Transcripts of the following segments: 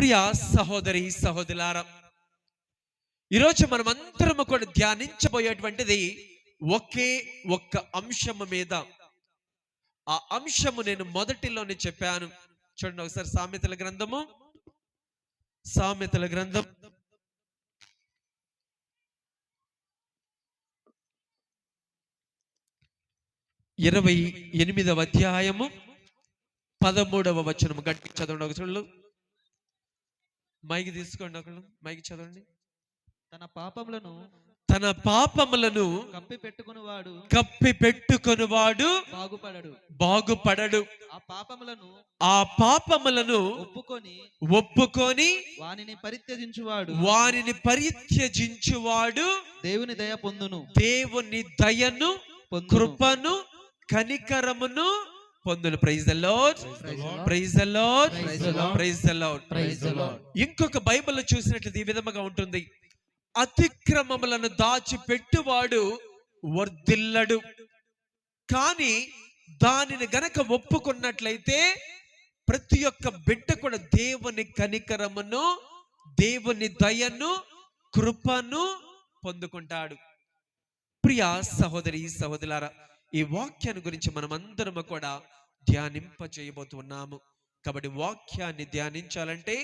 ప్రియ సహోదరి సహోదరులారా, ఈరోజు మనం అందరము కూడా ధ్యానించబోయేటువంటిది ఒకే ఒక్క అంశము మీద. ఆ అంశము నేను మొదటిలోనే చెప్పాను. చూడండి ఒకసారి సామెతల గ్రంథం 28వ అధ్యాయము 13వ వచనము. గట్టి చదవండి ఒకసారి. మైకి తీసుకోండి, ఒకళ్ళు మైకి చదవండి. తన పాపములను కప్పి పెట్టుకొనువాడు బాగుపడడు. ఆ పాపములను ఒప్పుకొని వానిని పరిత్యజించువాడు దేవుని దయ పొందును. దేవుని దయను, కృపను, కనికరమును పొందును. Praise the lord, praise the lord, praise the lord. ఇంకొక బైబిల్లో చూసినట్లయితే ఈ విధముగా ఉంటుంది: అతిక్రమములను దాచిపెట్టువాడు వర్ధిల్లడు, కానీ దానిని గనక ఒప్పుకున్నట్లయితే ప్రతి ఒక్క బిడ్డ కూడా దేవుని కనికరమును, దేవుని దయను, కృపను పొందుకుంటాడు. ప్రియ సహోదరి సహోదరులారా, ఈ వాక్యాన్ని గురించి మనం అందరము కూడా ధ్యానింప చేయబోతున్నాము. కాబట్టి వాక్యాన్ని ధ్యానించాలంటే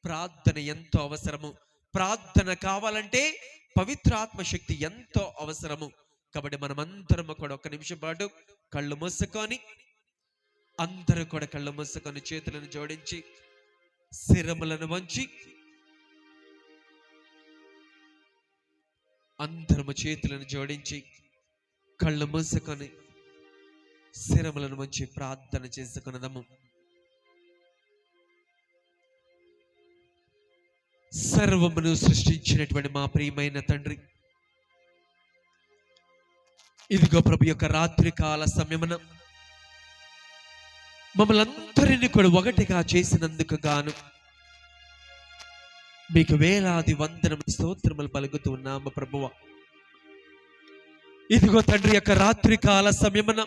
ప్రార్థన ఎంతో అవసరము. ప్రార్థన కావాలంటే పవిత్రాత్మ శక్తి ఎంతో అవసరము. కాబట్టి మనమందరము కూడా ఒక నిమిషం పాటు కళ్ళు మూసుకొని, అందరూ కూడా కళ్ళు మూసుకొని చేతులను జోడించి శిరములను వంచి, అందరము చేతులను జోడించి కళ్ళు మూసుకొని శిరములను వంచి ప్రార్థన చేసుకున్నదము. సర్వమును సృష్టించినటువంటి మా ప్రియమైన తండ్రి, ఇదిగో ప్రభు యొక్క రాత్రికాల సమయమున మమ్మల్ని అందరినీ కూడా ఒకటిగా చేసినందుకు గాను మీకు వేలాది వందనములు స్తోత్రములు పలుకుతూ ఉన్నాము ప్రభువ. ఇదిగో తండ్రి యొక్క రాత్రికాల సమయమున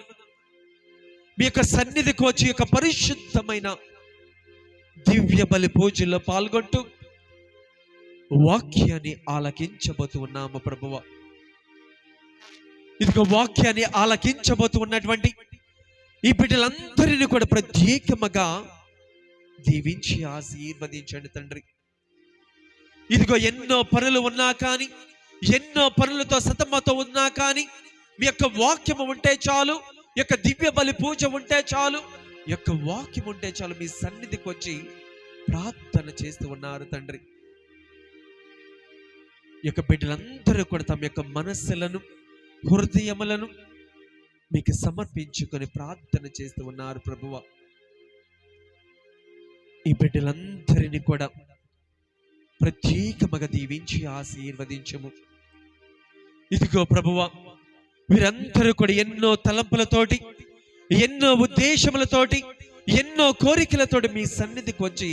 మీ యొక్క సన్నిధికి వచ్చి యొక్క పరిశుద్ధమైన దివ్య బలి పూజల్లో పాల్గొంటూ వాక్యాన్ని ఆలకించబోతూ ఉన్నాము ప్రభువ. ఇదిగో వాక్యాన్ని ఆలకించబోతూ ఉన్నటువంటి ఈ బిడ్డలందరినీ కూడా ప్రత్యేకముగా దీవించి ఆశీర్వదించండి తండ్రి. ఇదిగో ఎన్నో పనులు ఉన్నా కానీ, ఎన్నో పనులతో సతమతో ఉన్నా కానీ మీ యొక్క వాక్యము ఉంటే చాలు, ఈ యొక్క దివ్య బలి పూజ ఉంటే చాలు, ఈ యొక్క వాక్యం ఉంటే చాలు, మీ సన్నిధికి వచ్చి ప్రార్థన చేస్తూ ఉన్నారు తండ్రి. ఈ యొక్క బిడ్డలందరూ కూడా తమ యొక్క మనస్సులను, హృదయములను మీకు సమర్పించుకొని ప్రార్థన చేస్తూ ఉన్నారు ప్రభువ. ఈ బిడ్డలందరినీ కూడా ప్రత్యేకముగా దీవించి ఆశీర్వదించము. ఇదిగో ప్రభువ, వీరందరూ కూడా ఎన్నో తలంపులతోటి, ఎన్నో ఉద్దేశములతోటి, ఎన్నో కోరికలతోటి మీ సన్నిధికి వచ్చి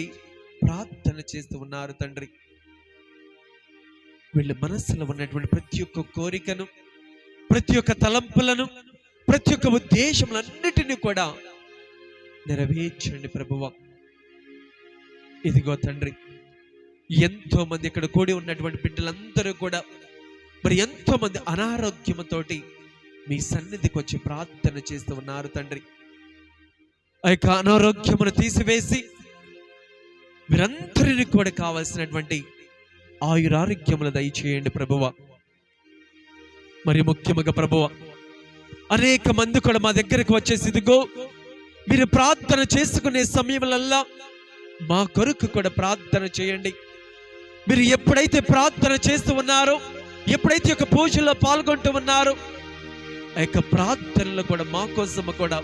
ప్రార్థన చేస్తూ ఉన్నారు తండ్రి. వీళ్ళ మనస్సులో ఉన్నటువంటి ప్రతి ఒక్క కోరికను, ప్రతి ఒక్క తలంపులను, ప్రతి ఒక్క ఉద్దేశములన్నిటినీ కూడా నెరవేర్చండి ప్రభువ. ఇదిగో తండ్రి, ఎంతో మంది ఇక్కడ కూడి ఉన్నటువంటి బిడ్డలందరూ కూడా మరి ఎంతో మంది అనారోగ్యముతోటి మీ సన్నిధికి వచ్చి ప్రార్థన చేస్తూ ఉన్నారు తండ్రి. ఆ యొక్క అనారోగ్యమును తీసివేసి మీరందరినీ కూడా కావాల్సినటువంటి ఆయురారోగ్యములు దయచేయండి ప్రభువ. మరి ముఖ్యముగా ప్రభువ, అనేక మంది కూడా మా దగ్గరకు వచ్చేసి ఇదిగో మీరు ప్రార్థన చేసుకునే సమయంలో మా కొరకు కూడా ప్రార్థన చేయండి. మీరు ఎప్పుడైతే ప్రార్థన చేస్తూ ఉన్నారో, ఎప్పుడైతే ఒక పూజలో పాల్గొంటూ ఉన్నారో, ఆ యొక్క ప్రార్థనలో కూడా మా కోసము కూడా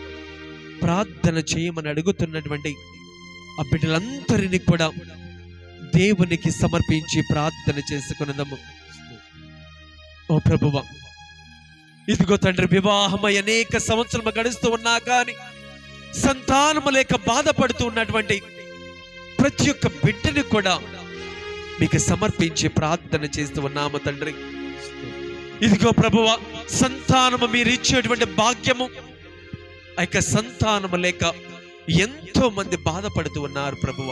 ప్రార్థన చేయమని అడుగుతున్నటువంటి ఆ బిడ్డలందరినీ కూడా దేవునికి సమర్పించి ప్రార్థన చేసుకున్నదము. ఓ ప్రభువ, ఇదిగో తండ్రి, వివాహమై అనేక సంవత్సరము గడుస్తూ ఉన్నా కానీ సంతానము లేక బాధపడుతూ ఉన్నటువంటి ప్రతి ఒక్క బిడ్డని కూడా మీకు సమర్పించి ప్రార్థన చేస్తూ ఉన్నాము తండ్రి. ఇదిగో ప్రభువ, సంతానము మీరు ఇచ్చేటువంటి భాగ్యము, ఆ యొక్క సంతానము లేక ఎంతో మంది బాధపడుతూ ఉన్నారు ప్రభువ.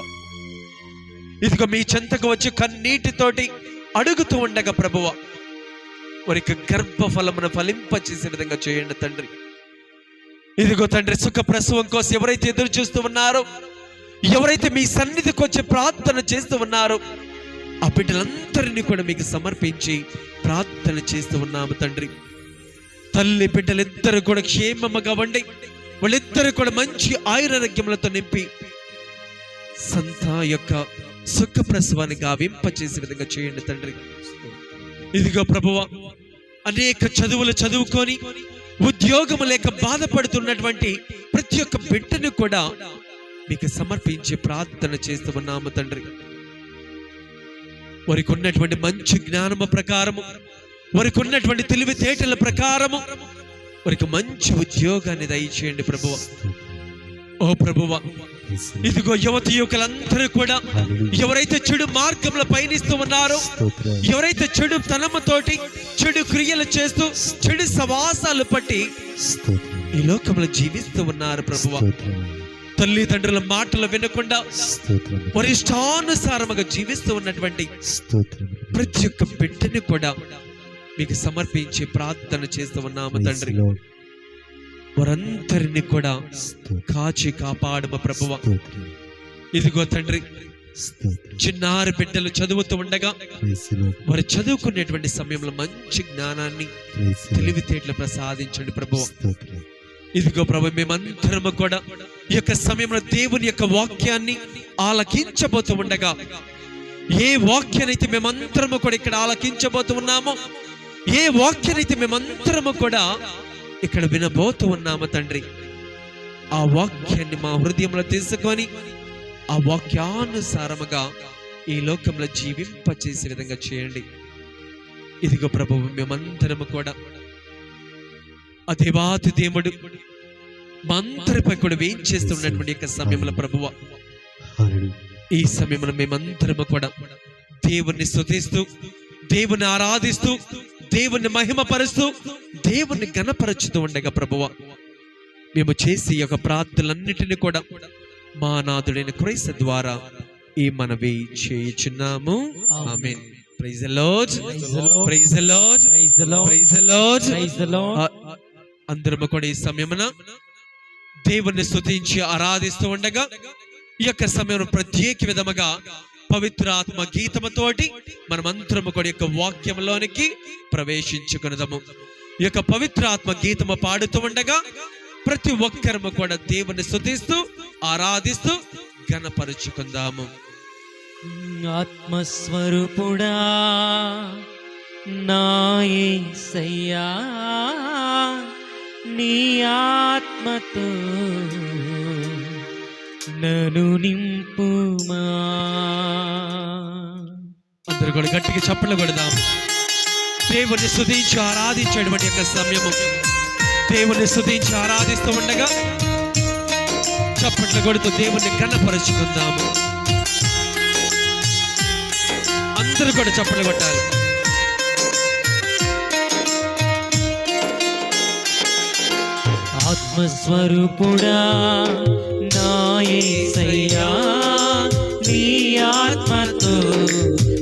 ఇదిగో మీ చెంతకు వచ్చి కన్నీటితోటి అడుగుతూ ఉండగా ప్రభువ వారికి గర్భఫలమును ఫలింపచేసే విధంగా చేయండి తండ్రి. ఇదిగో తండ్రి, సుఖ ప్రసవం కోసం ఎవరైతే ఎదురు చూస్తూ ఉన్నారో, ఎవరైతే మీ సన్నిధికి వచ్చి ప్రార్థన చేస్తూ ఉన్నారో, ఆ బిడ్డలందరినీ కూడా మీకు సమర్పించి ప్రార్థన చేస్తూ ఉన్నాము తండ్రి. తల్లి బిడ్డలిద్దరు కూడా క్షేమముగా ఉండి వాళ్ళిద్దరు కూడా మంచి ఆయురారోగ్యములతో నింపి సంత యొక్క సుఖ ప్రసవాన్ని గావింపచేసే విధంగా చేయండి తండ్రి. ఇదిగో ప్రభువా, అనేక చదువులు చదువుకొని ఉద్యోగము లేక బాధపడుతున్నటువంటి ప్రతి ఒక్క బిడ్డను కూడా మీకు సమర్పించి ప్రార్థన చేస్తూ ఉన్నాము తండ్రి. వారికి ఉన్నటువంటి మంచి జ్ఞానము ప్రకారము, వారికి ఉన్నటువంటి తెలివితేటల ప్రకారము వారికి మంచి ఉద్యోగాన్ని దయచేయండి ప్రభువా. ఓ ప్రభువా, ఇదిగో యువతి యువకులందరూ కూడా ఎవరైతే చెడు మార్గంలో పయనిస్తూ ఉన్నారో, ఎవరైతే చెడు తనముతోటి చెడు క్రియలు చేస్తూ చెడు సవాసాలు పట్టి ఈ లోకంలో జీవిస్తూ ఉన్నారు ప్రభువా, తల్లిదండ్రుల మాటలు వినకుండా వారి ఇష్టానుసారముగా జీవిస్తూ ఉన్నటువంటి ప్రతి ఒక్క బిడ్డని కూడా మీకు సమర్పించి ప్రార్థన చేస్తూ ఉన్నాము తండ్రి. వారందరినీ కూడా కాచి కాపాడమ ప్రభువా. ఇదిగో తండ్రి, చిన్నారి బిడ్డలు చదువుతూ ఉండగా వారు చదువుకునేటువంటి సమయంలో మంచి జ్ఞానాన్ని తెలివితేటలు ప్రసాదించండి ప్రభువా. ఇదిగో ప్రభు, మేమందరము కూడా ఈ యొక్క సమయంలో దేవుని యొక్క వాక్యాన్ని ఆలకించబోతూ ఉండగా, ఏ వాక్యానైతే మేమందరము కూడా ఇక్కడ ఆలకించబోతూ ఉన్నామో, ఏ వాక్యానైతే మేమందరము కూడా ఇక్కడ వినబోతూ ఉన్నాము తండ్రి, ఆ వాక్యాన్ని మా హృదయంలో తీసుకొని ఆ వాక్యానుసారముగా ఈ లోకంలో జీవింపచేసే విధంగా చేయండి. ఇదిగో ప్రభువు, మేమందరము కూడా ఆ దేవాతి దేవుడు మా అందరిపై కూడా వేయించేస్తున్నటువంటి యొక్క సమయంలో ప్రభువా, ఈ సమయంలో మేమందరము కూడా దేవుణ్ణి స్తుతిస్తూ, దేవుని ఆరాధిస్తూ, దేవుని మహిమపరుస్తూ, దేవుని ఘనపరచుతూ ఉండగా ప్రభువా, మేము చేసి యొక్క ప్రార్థనలన్నిటిని కూడా మా నాథుడైన క్రీస్తు ద్వారా ఈ మనవి చేయుచున్నాము. ఆమేన్. Praise the lord, praise the lord, praise the lord, praise the lord. అందరము కూడా ఈ సమయమున దేవుణ్ణి స్తుతించి ఆరాధిస్తూ ఉండగా ఈ యొక్క సమయంలో ప్రత్యేక విధముగా పవిత్ర ఆత్మ గీతముతోటి మనమందరము కూడా యొక్క వాక్యంలోనికి ప్రవేశించుకునదము. ఈ యొక్క పవిత్ర ఆత్మ గీతము పాడుతూ ఉండగా ప్రతి ఒక్కరము కూడా దేవుని స్తుతిస్తూ ఆరాధిస్తూ ఘనపరుచుకుందాము. ఆత్మస్వరూపుడా నా యేసయ్యా, నీ ఆత్మతో నన్ను నింపుమా. అందరూ కూడా గట్టిగా చప్పట్లు కొడదాం. దేవుని స్తుతించి ఆరాధించేటువంటి యొక్క సమయము, దేవుని స్తుతించి ఆరాధిస్తూ ఉండగా చప్పట్లు కొడుతూ దేవుని ఘనపరుచుకుందాము. అందరూ కూడా చప్పట్లు కొట్టాలి. ఆత్మస్వరూపుడా నా యేసయ్యా, నీ ఆత్మతో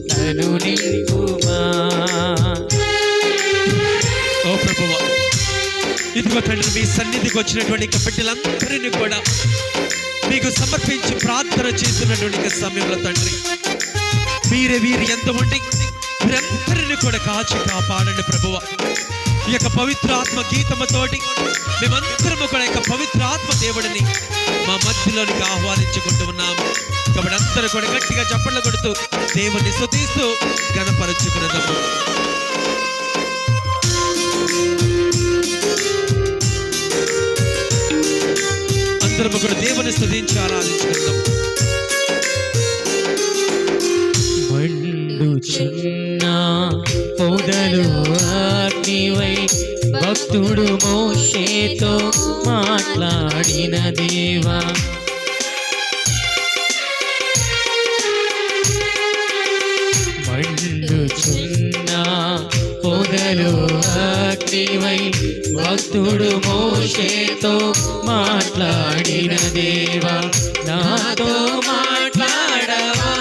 నన్ను నింపుమా. ఓ ప్రభువా, ఇదిగో తండ్రి, మీ సన్నిధికి వచ్చినటువంటి బిడ్డలందరినీ కూడా మీకు సమర్పించి ప్రార్థన చేస్తున్నటువంటి సమయంలో తండ్రి, మీరే వీరి ఎంత ఉండి వీరందరినీ కూడా కాచి కాపాడండి ప్రభువా. ఈ యొక్క పవిత్ర ఆత్మ గీతముతోటి మేమందరము కూడా యొక్క పవిత్ర ఆత్మ దేవుడిని మా మధ్యలోనికి ఆహ్వానించుకుంటూ ఉన్నాము. కాబట్టి అందరూ కూడా గట్టిగా చప్పట్లు కొడుతూ దేవుని స్తుతిస్తూ ఘనపరచుకున్నదము. అందరము కూడా దేవుని స్తుతించి ఆరాధించుకుందాం. మండుచున్న పొగలు అగ్నివై భక్తుడు మోషేతో మాట్లాడిన దేవా, మండుచున్న పొగలు అగ్నివై భక్తుడు మోషేతో మాట్లాడిన దేవా, నాతో మాట్లాడవా.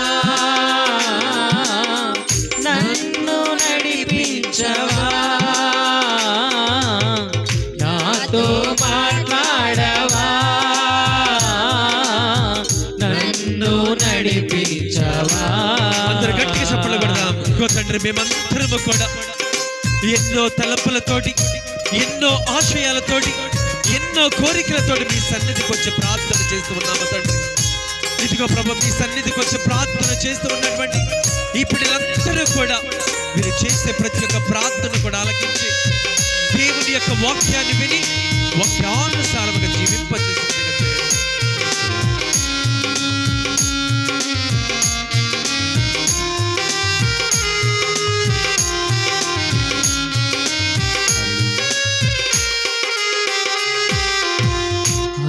తీర్చవా. అందరు గట్టిగా చప్పట్లు కొడదాం. ఇంకో తండ్రి, మేమందరము కూడా ఎన్నో తలపులతోటి, ఎన్నో ఆశయాలతోటి, ఎన్నో కోరికలతోటి మీ సన్నిధికి వచ్చి ప్రార్థన చేస్తూ ఉన్నాము తండ్రి. ఇదిగో ప్రభు, మీ సన్నిధికి వచ్చి ప్రార్థన చేస్తూ ఉన్నటువంటి ఈ పిల్లలందరూ కూడా మీరు చేసే ప్రతి ఒక్క ప్రార్థన కూడా ఆలకించి దేవుని యొక్క వాక్యాన్ని విని వాక్యానుసారముగా జీవింపజేసి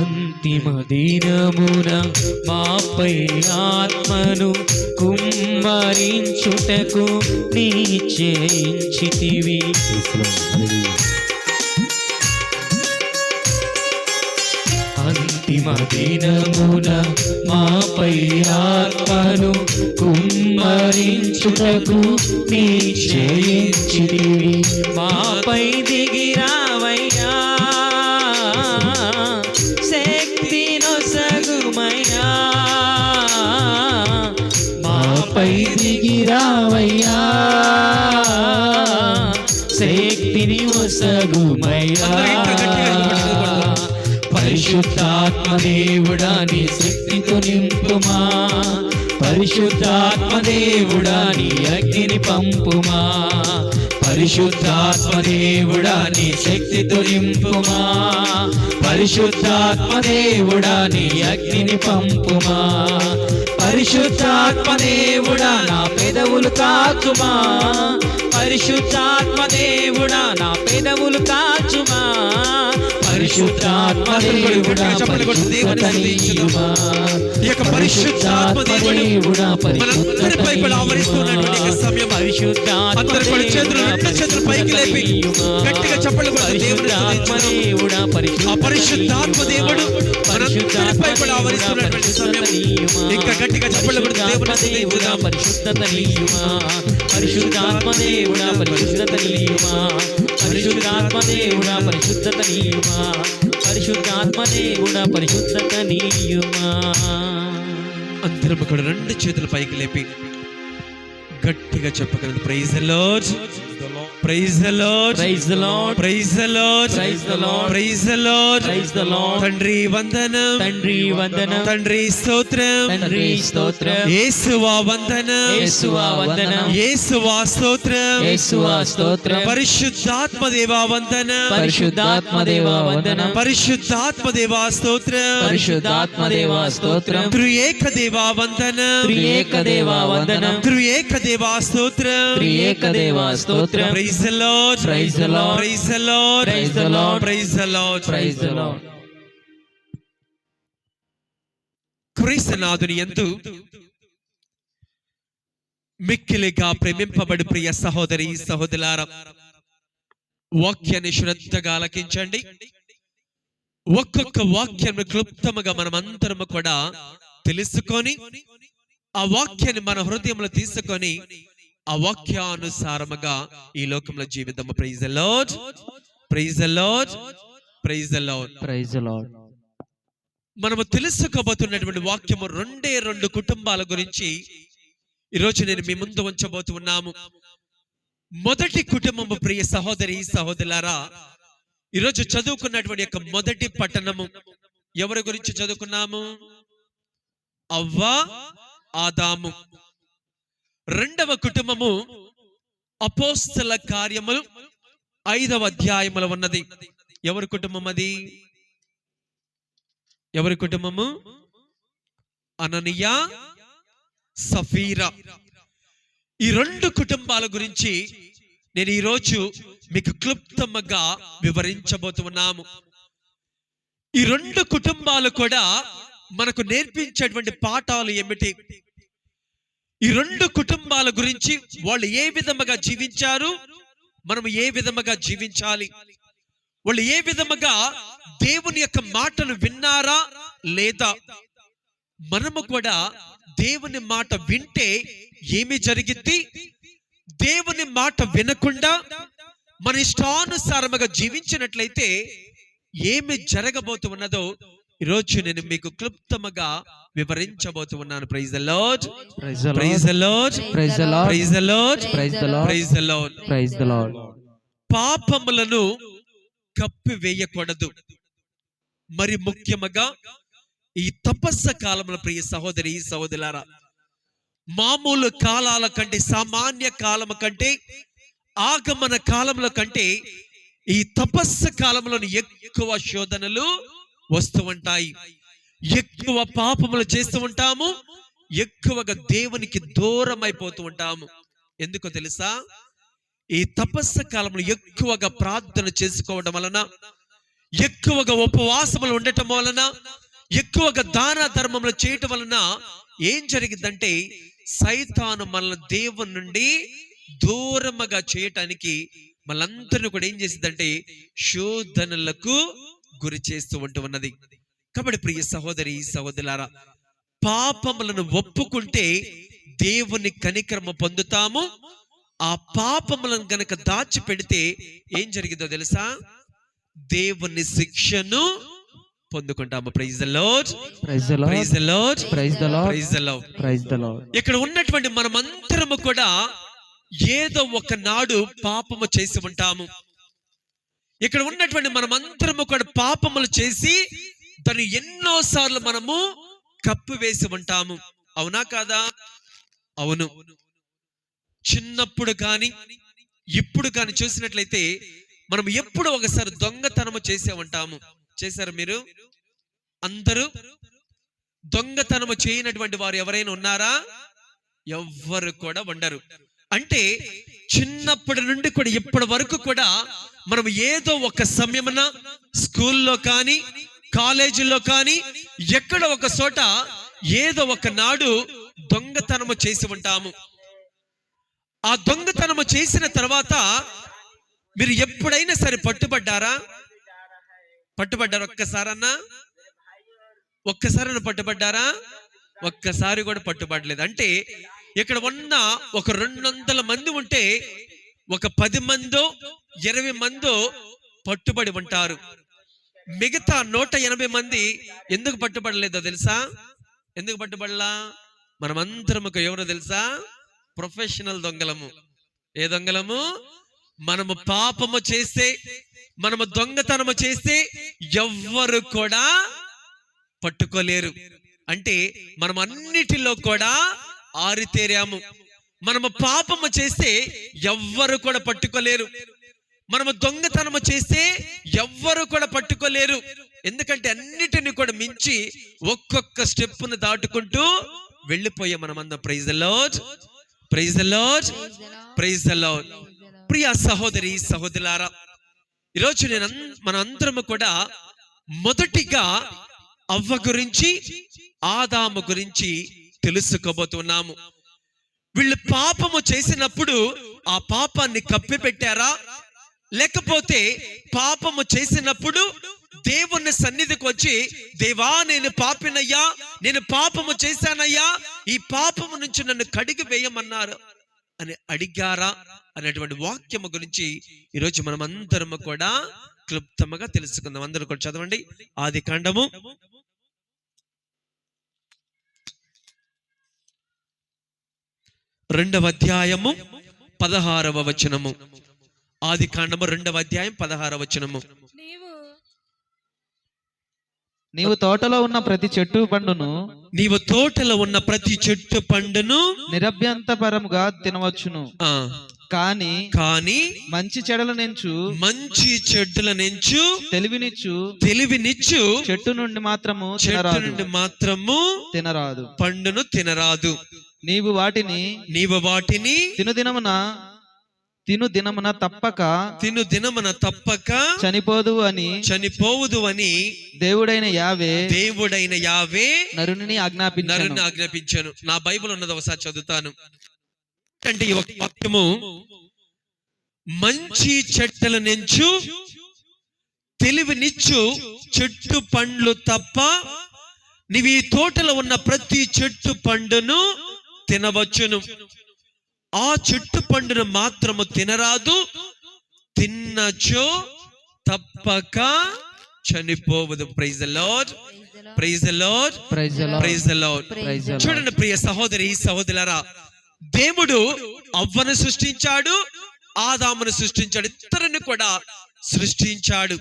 అంతిమ దినమున మాపై ఆత్మను కుమ్మరించుటకు నిశ్చయించితివి. అంతిమ దినమున మాపై ఆత్మను కుమ్మరించుటకు నిశ్చయించితివి. మాపై దిగిరావయ్యా, శక్తినొసగుమయ్యా. మాపై దిగిరావయ్యా, శక్తిని ఒసగుమయ్యా. పరిశుద్ధాత్మ దేవుడా నీ శక్తితో నింపుమా. పరిశుద్ధాత్మ దేవుడా నీ అగ్నిని పంపుమా. పరిశుద్ధాత్మ దేవుడా నీ శక్తితో నింపుమా. పరిశుద్ధాత్మ దేవుడా నీ అగ్నిని పంపుమా. పరిశుద్ధాత్మ దేవుడా నా పెదవులు కాచుమా. పరిశుద్ధాత్మ దేవుడా నా పెదవులు కాచుమా. పరిశుద్ధాత్మ దేవుడా పరిశుద్ధతనీయుమా. పరిశుద్ధాత్మ దేవుడా మనందరిపై కూడా ఆవరిస్తున్నటువంటి ఈ సమయం అందరూ కూడా చేతులు రెండు చేతులు పైకి లేపి గట్టిగా చప్పట్లు కొడుతూ దేవుని స్తుతించుదాం. ఆ పరిశుద్ధాత్మ దేవుడు మనందరిపై కూడా ఆవరిస్తున్నటువంటి సమయం ఇంకా గట్టిగా చప్పట్లు కొడుతూ దేవుని స్తుతించుదాం. పరిశుద్ధతనీయుమా. పరిశుద్ధాత్మ దేవుడా పరిశుద్ధతనీయుమా. పరిశుద్ధాత్మ దేవుడా పరిశుద్ధతనీయుమా. పరిశుద్ధాత్మ దేవుడా పరిశుద్ధతనీయుమా. అందరం కూడా రెండు చేతులు పైకి లేపి గట్టిగా చెప్పగలదు. Praise the lord, praise the lord, praise the lord, praise the lord, praise the lord, praise the lord, praise the lord. తండ్రి వందనం, తండ్రి వందనం, తండ్రి స్తోత్రం, తండ్రి స్తోత్రం. యేసువా వందనం, యేసువా వందనం, యేసువా స్తోత్రం, యేసువా స్తోత్రం. పరిశుద్ధాత్మ దేవా వందనం, పరిశుద్ధాత్మ దేవా వందనం, పరిశుద్ధాత్మ దేవా స్తోత్రం, పరిశుద్ధాత్మ దేవా స్తోత్రం. త్రియేక దేవా వందనం, త్రియేక దేవా వందనం, త్రియేక దేవా స్తోత్రం, త్రియేక దేవా స్తోత్రం. Praise the lord, praise the lord, praise the lord, praise the lord, praise the lord, praise the lord. క్రీస్తునాథుని యందు మిక్కిలిగా ప్రేమింపబడి ప్రియ సహోదరి సహోదరులారా, వాక్యాన్ని శ్రద్ధగా ఆలకించండి. ఒక్కొక్క వాక్యం క్లుప్తముగా మనమందరము కూడా తెలుసుకొని ఆ వాక్యాన్ని మన హృదయంలో తీసుకొని ఆ వాక్యానుసారముగా ఈ లోకంలో జీవితము. Praise the lord, praise the lord, praise the lord, praise the lord. మనము తెలుసుకోబోతున్నటువంటి వాక్యము రెండే రెండు కుటుంబాల గురించి ఈరోజు నేను మీ ముందు ఉంచబోతున్నాము. మొదటి కుటుంబము ప్రియ సహోదరి సహోదరులారా, ఈరోజు చదువుకున్నటువంటి యొక్క మొదటి పట్టణము ఎవరి గురించి చదువుకున్నాము? అవ్వ ఆదాము. రెండవ కుటుంబము అపోస్తల కార్యములు 5వ అధ్యాయములో ఉన్నది. ఎవరి కుటుంబం అది? ఎవరి కుటుంబము? అననీయ సఫీరా. ఈ రెండు కుటుంబాల గురించి నేను ఈరోజు మీకు క్లుప్తంగా వివరించబోతున్నాము. ఈ రెండు కుటుంబాలు కూడా మనకు నేర్పించేటువంటి పాఠాలు ఏమిటి? ఈ రెండు కుటుంబాల గురించి వాళ్ళు ఏ విధముగా జీవించారు, మనం ఏ విధముగా జీవించాలి, వాళ్ళు ఏ విధముగా దేవుని యొక్క మాటలు విన్నారా లేదా, మనము కూడా దేవుని మాట వింటే ఏమి జరిగిద్ది, దేవుని మాట వినకుండా మన ఇష్టానుసారముగా జీవించినట్లయితే ఏమి జరగబోతున్నదో ఈరోజు నేను మీకు క్లుప్తముగా వివరించబోతూ ఉన్నాను. Praise the lord, praise the praise the lord, praise the lord, praise the lord, praise the lord, praise the lord. Praise the lord. పాపములను కప్పివేయకూడదు. మరి ముఖ్యముగా ఈ తపస్సు కాలంలో ప్రియ సహోదరి సహోదరులారా, మామూలు కాలాల కంటే, సామాన్య కాలము కంటే, ఆగమన కాలంలో కంటే ఈ తపస్సు కాలంలో ఎక్కువ శోధనలు వస్తూ ఉంటాయి. ఎక్కువ పాపములు చేస్తూ ఉంటాము, ఎక్కువగా దేవునికి దూరం అయిపోతూ ఉంటాము. ఎందుకో తెలుసా? ఈ తపస్సు కాలంలో ఎక్కువగా ప్రార్థన చేసుకోవడం వలన, ఎక్కువగా ఉపవాసములు ఉండటం వలన, ఎక్కువగా దాన ధర్మములు చేయటం వలన ఏం జరిగిందంటే, సైతాను మనల్ని దేవుని నుండి దూరముగా చేయటానికి మనందరిని కూడా ఏం చేసిందంటే శోధనలకు గురి చేస్తూ ఉంటున్నది. కాబట్టి ప్రియ సహోదరి సహోదరులారా, పాపములను ఒప్పుకుంటే దేవుని కనికరము పొందుతాము. ఆ పాపములను గనక దాచిపెడితే ఏం జరిగిందో తెలుసా? దేవుని శిక్షను పొందుకుంటాము. Praise the lord, praise the lord, praise the lord, praise the lord, praise the lord, praise the lord. ఇక్కడ ఉన్నటువంటి మనమందరము కూడా ఏదో ఒక నాడు పాపము చేసి ఉంటాము. ఇక్కడ ఉన్నటువంటి మనమందరము కూడా పాపములు చేసి దాన్ని ఎన్నోసార్లు మనము కప్పివేసి ఉంటాము. అవునా కాదా? అవును. చిన్నప్పుడు కానీ ఇప్పుడు కానీ చూసినట్లయితే మనం ఎప్పుడు ఒకసారి దొంగతనము చేసే ఉంటాము. చేశారు మీరు అందరూ? దొంగతనము చేయనటువంటి వారు ఎవరైనా ఉన్నారా? ఎవ్వరు కూడా ఉండరు. అంటే చిన్నప్పటి నుండి కూడా ఇప్పటి వరకు కూడా మనం ఏదో ఒక సమయమున స్కూల్లో కానీ, కాలేజీలో కానీ, ఎక్కడ ఒక చోట ఏదో ఒక నాడు దొంగతనము చేసి ఉంటాము. ఆ దొంగతనము చేసిన తర్వాత మీరు ఎప్పుడైనా సరే పట్టుబడ్డారా? పట్టుబడ్డారు? ఒక్కసారన్నా పట్టుబడ్డారా? ఒక్కసారి కూడా పట్టుబడలేదు. అంటే ఇక్కడ ఉన్న ఒక 200 మంది ఉంటే ఒక 10 మందో 20 మందో పట్టుబడి ఉంటారు. మిగతా 180 మంది ఎందుకు పట్టుబడలేదో తెలుసా? ఎందుకు పట్టుబడలా? మనమందరము ఎవరో తెలుసా? ప్రొఫెషనల్ దొంగలము. ఏ దొంగలము? మనము పాపము చేస్తే, మనము దొంగతనము చేస్తే ఎవ్వరు కూడా పట్టుకోలేరు. అంటే మనం అన్నిటిలో కూడా ఆరితేరాము. మనము పాపము చేస్తే ఎవ్వరు కూడా పట్టుకోలేరు. మనము దొంగతనము చేస్తే ఎవ్వరు కూడా పట్టుకోలేరు. ఎందుకంటే అన్నిటిని కూడా మించి ఒక్కొక్క స్టెప్పును దాటుకుంటూ వెళ్ళిపోయాం మనమందరం. Praise the lord, praise the lord, praise the lord. ప్రియ సహోదరి సహోదరులారా, ఈరోజు మన అందరము కూడా మొదటిగా అవ్వ గురించి, ఆదాము గురించి తెలుసుకోబోతున్నాము. వీళ్ళు పాపము చేసినప్పుడు ఆ పాపాన్ని కప్పిపెట్టారా? లేకపోతే పాపము చేసినప్పుడు దేవుని సన్నిధికి వచ్చి, దేవా నేను పాపినయ్యా, నేను పాపము చేశానయ్యా, ఈ పాపము నుంచి నన్ను కడిగి వేయమన్నారు అని అడిగారా అనేటువంటి వాక్యము గురించి ఈరోజు మనం అందరము కూడా క్లుప్తంగా తెలుసుకుందాం. అందరూ కూడా చదవండి. ఆది కాండము 2వ అధ్యాయము 16వ వచనము. ఆది కాండము 2వ అధ్యాయం 16వ వచనము. నీవు తోటలో ఉన్న ప్రతి చెట్టు పండును, నీవు తోటలో ఉన్న ప్రతి చెట్టు పండును నిరభ్యంతరముగా తినవచ్చును. కానీ మంచి చెడుల నెంచు తెలివినిచ్చు చెట్టు నుండి మాత్రము తినరాదు, పండును తినరాదు. నీవు వాటిని తిను దినమున తప్పక చనిపోదు అని దేవుడైన యావే నరుని ఆజ్ఞాపించాను. నా బైబిల్ ఉన్నది ఒకసారి చదువుతాను. అంటే ఈ ఒక వాక్యము, మంచి చెట్ల నెంచు తెలివినిచ్చు చెట్టు పండ్లు తప్ప నీవు ఈ తోటలో ఉన్న ప్రతి చెట్టు పండును తినవచ్చును, ఆ చెట్టు పండును మాత్రము తినరాదు, తిన్నచో తప్పక చనిపోవదు. Praise the lord, praise the lord, praise the lord, praise the lord. Praise the lord. చూడండి ప్రియ సహోదరి సహోదరులారా, దేవుడు అవ్వను సృష్టించాడు, ఆదామును సృష్టించాడు, ఇద్దరిని కూడా సృష్టించాడు.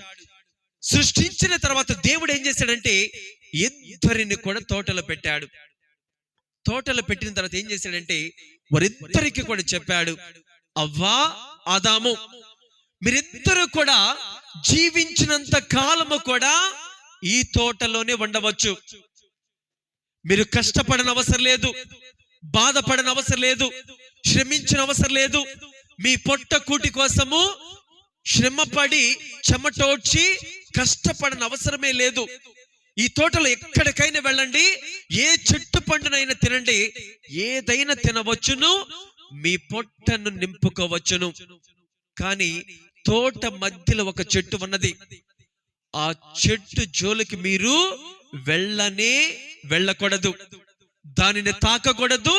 సృష్టించిన తర్వాత దేవుడు ఏం చేశాడంటే ఇద్దరిని కూడా తోటలో పెట్టాడు. తోటలో పెట్టిన తర్వాత ఏం చేశాడంటే వారిద్దరికి కూడా చెప్పాడు, అవ్వా ఆదాము, మీరిద్దరు కూడా జీవించినంత కాలము కూడా ఈ తోటలోనే ఉండవచ్చు. మీరు కష్టపడన అవసరం లేదు, బాధపడన అవసరం లేదు, శ్రమించిన అవసరం లేదు. మీ పొట్ట కూటి కోసము శ్రమపడి చెమటోడ్చి కష్టపడన అవసరమే లేదు. ఈ తోటలో ఎక్కడికైనా వెళ్ళండి, ఏ చెట్టు పండునైనా తినండి, ఏదైనా తినవచ్చును, మీ పొట్టను నింపుకోవచ్చును. కానీ తోట మధ్యలో ఒక చెట్టు ఉన్నది. ఆ చెట్టు జోలికి మీరు వెళ్ళకూడదు, దానిని తాకకూడదు,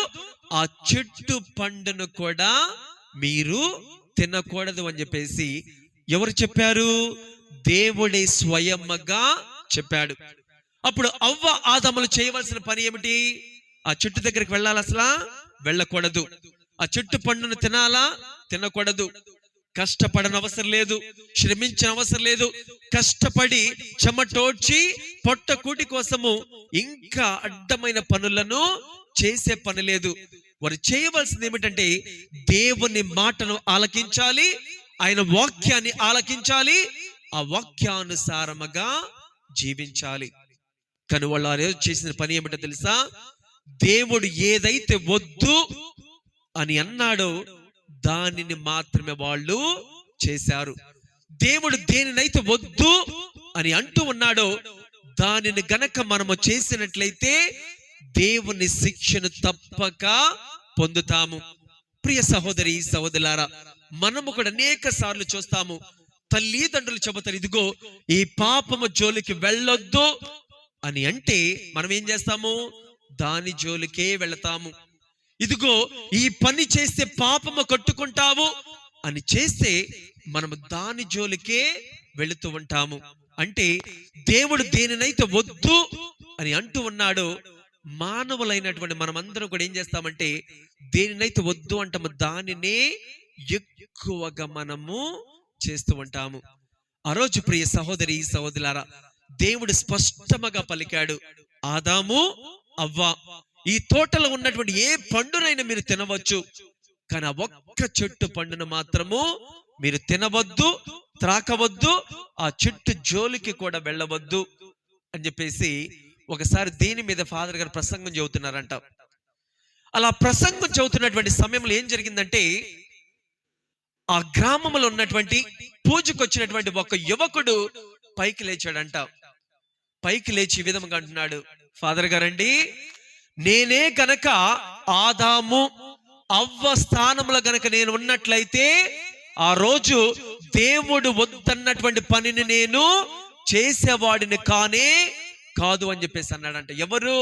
ఆ చెట్టు పండును కూడా మీరు తినకూడదు అని చెప్పేసి ఎవరు చెప్పారు? దేవుడే స్వయంగా చెప్పాడు. అప్పుడు అవ్వ ఆదాములు చేయవలసిన పని ఏమిటి? ఆ చెట్టు దగ్గరికి వెళ్ళాలి, అసలు వెళ్ళకూడదు. ఆ చెట్టు పండును తినాలా? తినకూడదు. కష్టపడన అవసరం లేదు, శ్రమించిన అవసరం లేదు. కష్టపడి చెమటోడ్చి పొట్ట కూటి కోసము ఇంకా అడ్డమైన పనులను చేసే పని లేదు. వారు చేయవలసింది ఏమిటంటే దేవుని మాటను ఆలకించాలి, ఆయన వాక్యాన్ని ఆలకించాలి, ఆ వాక్యానుసారముగా జీవించాలి. కానీ వాళ్ళు ఆ రోజు చేసిన పని ఏమిటో తెలుసా? దేవుడు ఏదైతే వద్దు అని అన్నాడో దానిని మాత్రమే వాళ్ళు చేశారు. దేవుడు దేనినైతే వద్దు అని అంటూ ఉన్నాడో దానిని గనక మనము చేసినట్లయితే దేవుని శిక్షను తప్పక పొందుతాము. ప్రియ సహోదరి సహోదరులారా, మనము కూడా అనేక సార్లు చూస్తాము, తల్లిదండ్రులు చెబుతారు, ఇదిగో ఈ పాపము జోలికి వెళ్ళొద్దు అని అంటే మనం ఏం చేస్తాము? దాని జోలికే వెళతాము. ఇదిగో ఈ పని చేస్తే పాపము కట్టుకుంటావు అని చేస్తే మనము దాని జోలికే వెళుతూ ఉంటాము. అంటే దేవుడు దేనినైతే వద్దు అని అంటూ ఉన్నాడో మానవులైనటువంటి మనమందరం కూడా ఏం చేస్తామంటే దేనినైతే వద్దు అంటాము దానినే ఎక్కువగా మనము చేస్తూ ఉంటాము. ఆ రోజు ప్రియ సహోదరి సహోదరులారా, దేవుడు స్పష్టంగా పలికాడు, ఆదాము అవ్వ, ఈ తోటలో ఉన్నటువంటి ఏ పండునైనా మీరు తినవచ్చు, కానీ ఆ ఒక్క చెట్టు పండును మాత్రము మీరు తినవద్దు, త్రాకవద్దు, ఆ చెట్టు జోలికి కూడా వెళ్ళవద్దు అని చెప్పేసి ఒకసారి దీని మీద ఫాదర్ గారు ప్రసంగం చెబుతున్నారంట. అలా ప్రసంగం చెబుతున్నటువంటి సమయంలో ఏం జరిగిందంటే ఆ గ్రామంలో ఉన్నటువంటి పూజకు వచ్చినటువంటి ఒక యువకుడు పైకి లేచాడంట. పైకి లేచి ఈ విధంగా అంటున్నాడు, ఫాదర్ గారండి, నేనే గనక ఆదాము అవ్వ స్థానంలో గనక నేను ఉన్నట్లయితే ఆ రోజు దేవుడు వద్దన్నటువంటి పనిని నేను చేసేవాడిని కాదు అని చెప్పేసి అన్నాడంట. ఎవరు?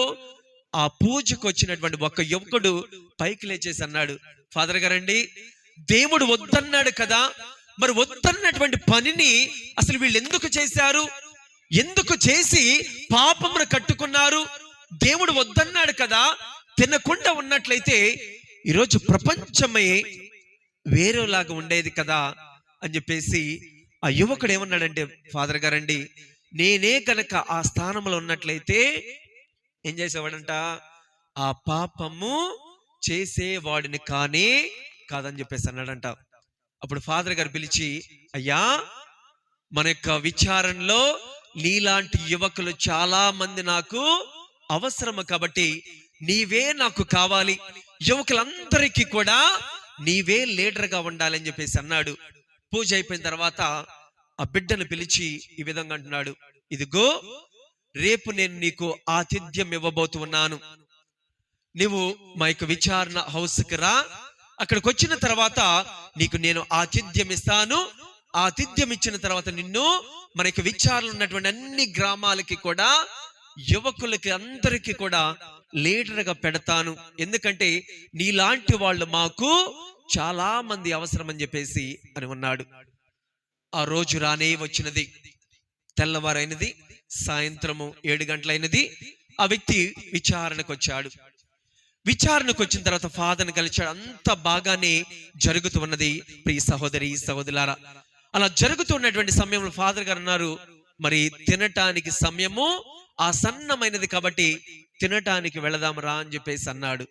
ఆ పూజకు వచ్చినటువంటి ఒక యువకుడు పైకి లేచేసి అన్నాడు, ఫాదర్ గారండి, దేవుడు వద్దన్నాడు కదా, మరి వద్దన్నటువంటి పనిని అసలు వీళ్ళు ఎందుకు చేశారు? ఎందుకు చేసి పాపమును కట్టుకున్నారు? దేవుడు వద్దన్నాడు కదా, తినకుండా ఉన్నట్లయితే ఈరోజు ప్రపంచమే వేరేలాగా ఉండేది కదా అని చెప్పేసి ఆ యువకుడు ఏమన్నాడంటే, ఫాదర్ గారండి, నేనే కనుక ఆ స్థానంలో ఉన్నట్లయితే ఏం చేసేవాడంట? ఆ పాపము చేసేవాడిని కాదని చెప్పేసి అన్నాడంట. అప్పుడు ఫాదర్ గారు పిలిచి, అయ్యా, మన యొక్క విచారణలో నీలాంటి యువకులు చాలా మంది నాకు అవసరము, కాబట్టి నీవే నాకు కావాలి, యువకులందరికీ కూడా నీవే లీడర్గా ఉండాలి అని చెప్పేసి అన్నాడు. పూజ అయిపోయిన తర్వాత ఆ బిడ్డను పిలిచి ఈ విధంగా అంటున్నాడు, ఇదిగో రేపు నేను నీకు ఆతిథ్యం ఇవ్వబోతున్నాను, నువ్వు మా యొక్క విచారణ హౌస్కి రా, అక్కడికి వచ్చిన తర్వాత నీకు నేను ఆతిథ్యం ఇస్తాను, ఆతిథ్యం ఇచ్చిన తర్వాత నిన్ను మనకి విచారణ ఉన్నటువంటి అన్ని గ్రామాలకి కూడా యువకులకి అందరికీ కూడా లీడర్గా పెడతాను, ఎందుకంటే నీలాంటి వాళ్ళు మాకు చాలా మంది అవసరం అని చెప్పేసి అని ఉన్నాడు. ఆ రోజు రానే వచ్చినది, తెల్లవారైనది. సాయంత్రము 7 గంటలైనది. ఆ వ్యక్తి విచారణకు వచ్చాడు. విచారణకు వచ్చిన తర్వాత ఫాదర్ని కలిచాడు. అంత బాగానే జరుగుతూ ఉన్నది. ప్రియ సహోదరి సహోదరులారా, అలా జరుగుతున్నటువంటి సమయంలో ఫాదర్ గారు అన్నారు, మరి తినటానికి సమయము ఆసన్నమైనది కాబట్టి తినటానికి వెళదాం రా అని చెప్పేసి అన్నాడు.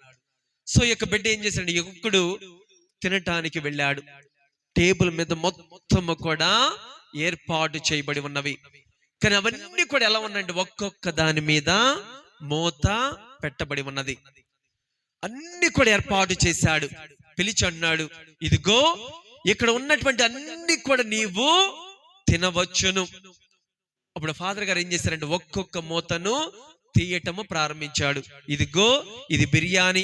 సో ఈ యొక్క బిడ్డ ఏం చేశాడు, యువకుడు తినటానికి వెళ్ళాడు. టేబుల్ మీద మొత్తము కూడా ఏర్పాటు చేయబడి ఉన్నవి. కానీ అవన్నీ కూడా ఎలా ఉన్నాయంటే ఒక్కొక్క దాని మీద మూత పెట్టబడి ఉన్నది. అన్ని కూడా ఏర్పాటు చేశాడు. పిలిచి అన్నాడు, ఇదిగో ఇక్కడ ఉన్నటువంటి అన్ని కూడా నీవు తినవచ్చును. అప్పుడు ఫాదర్ గారు ఏం చేశారంటే ఒక్కొక్క మూతను తీయటము ప్రారంభించాడు. ఇదిగో ఇది బిర్యానీ,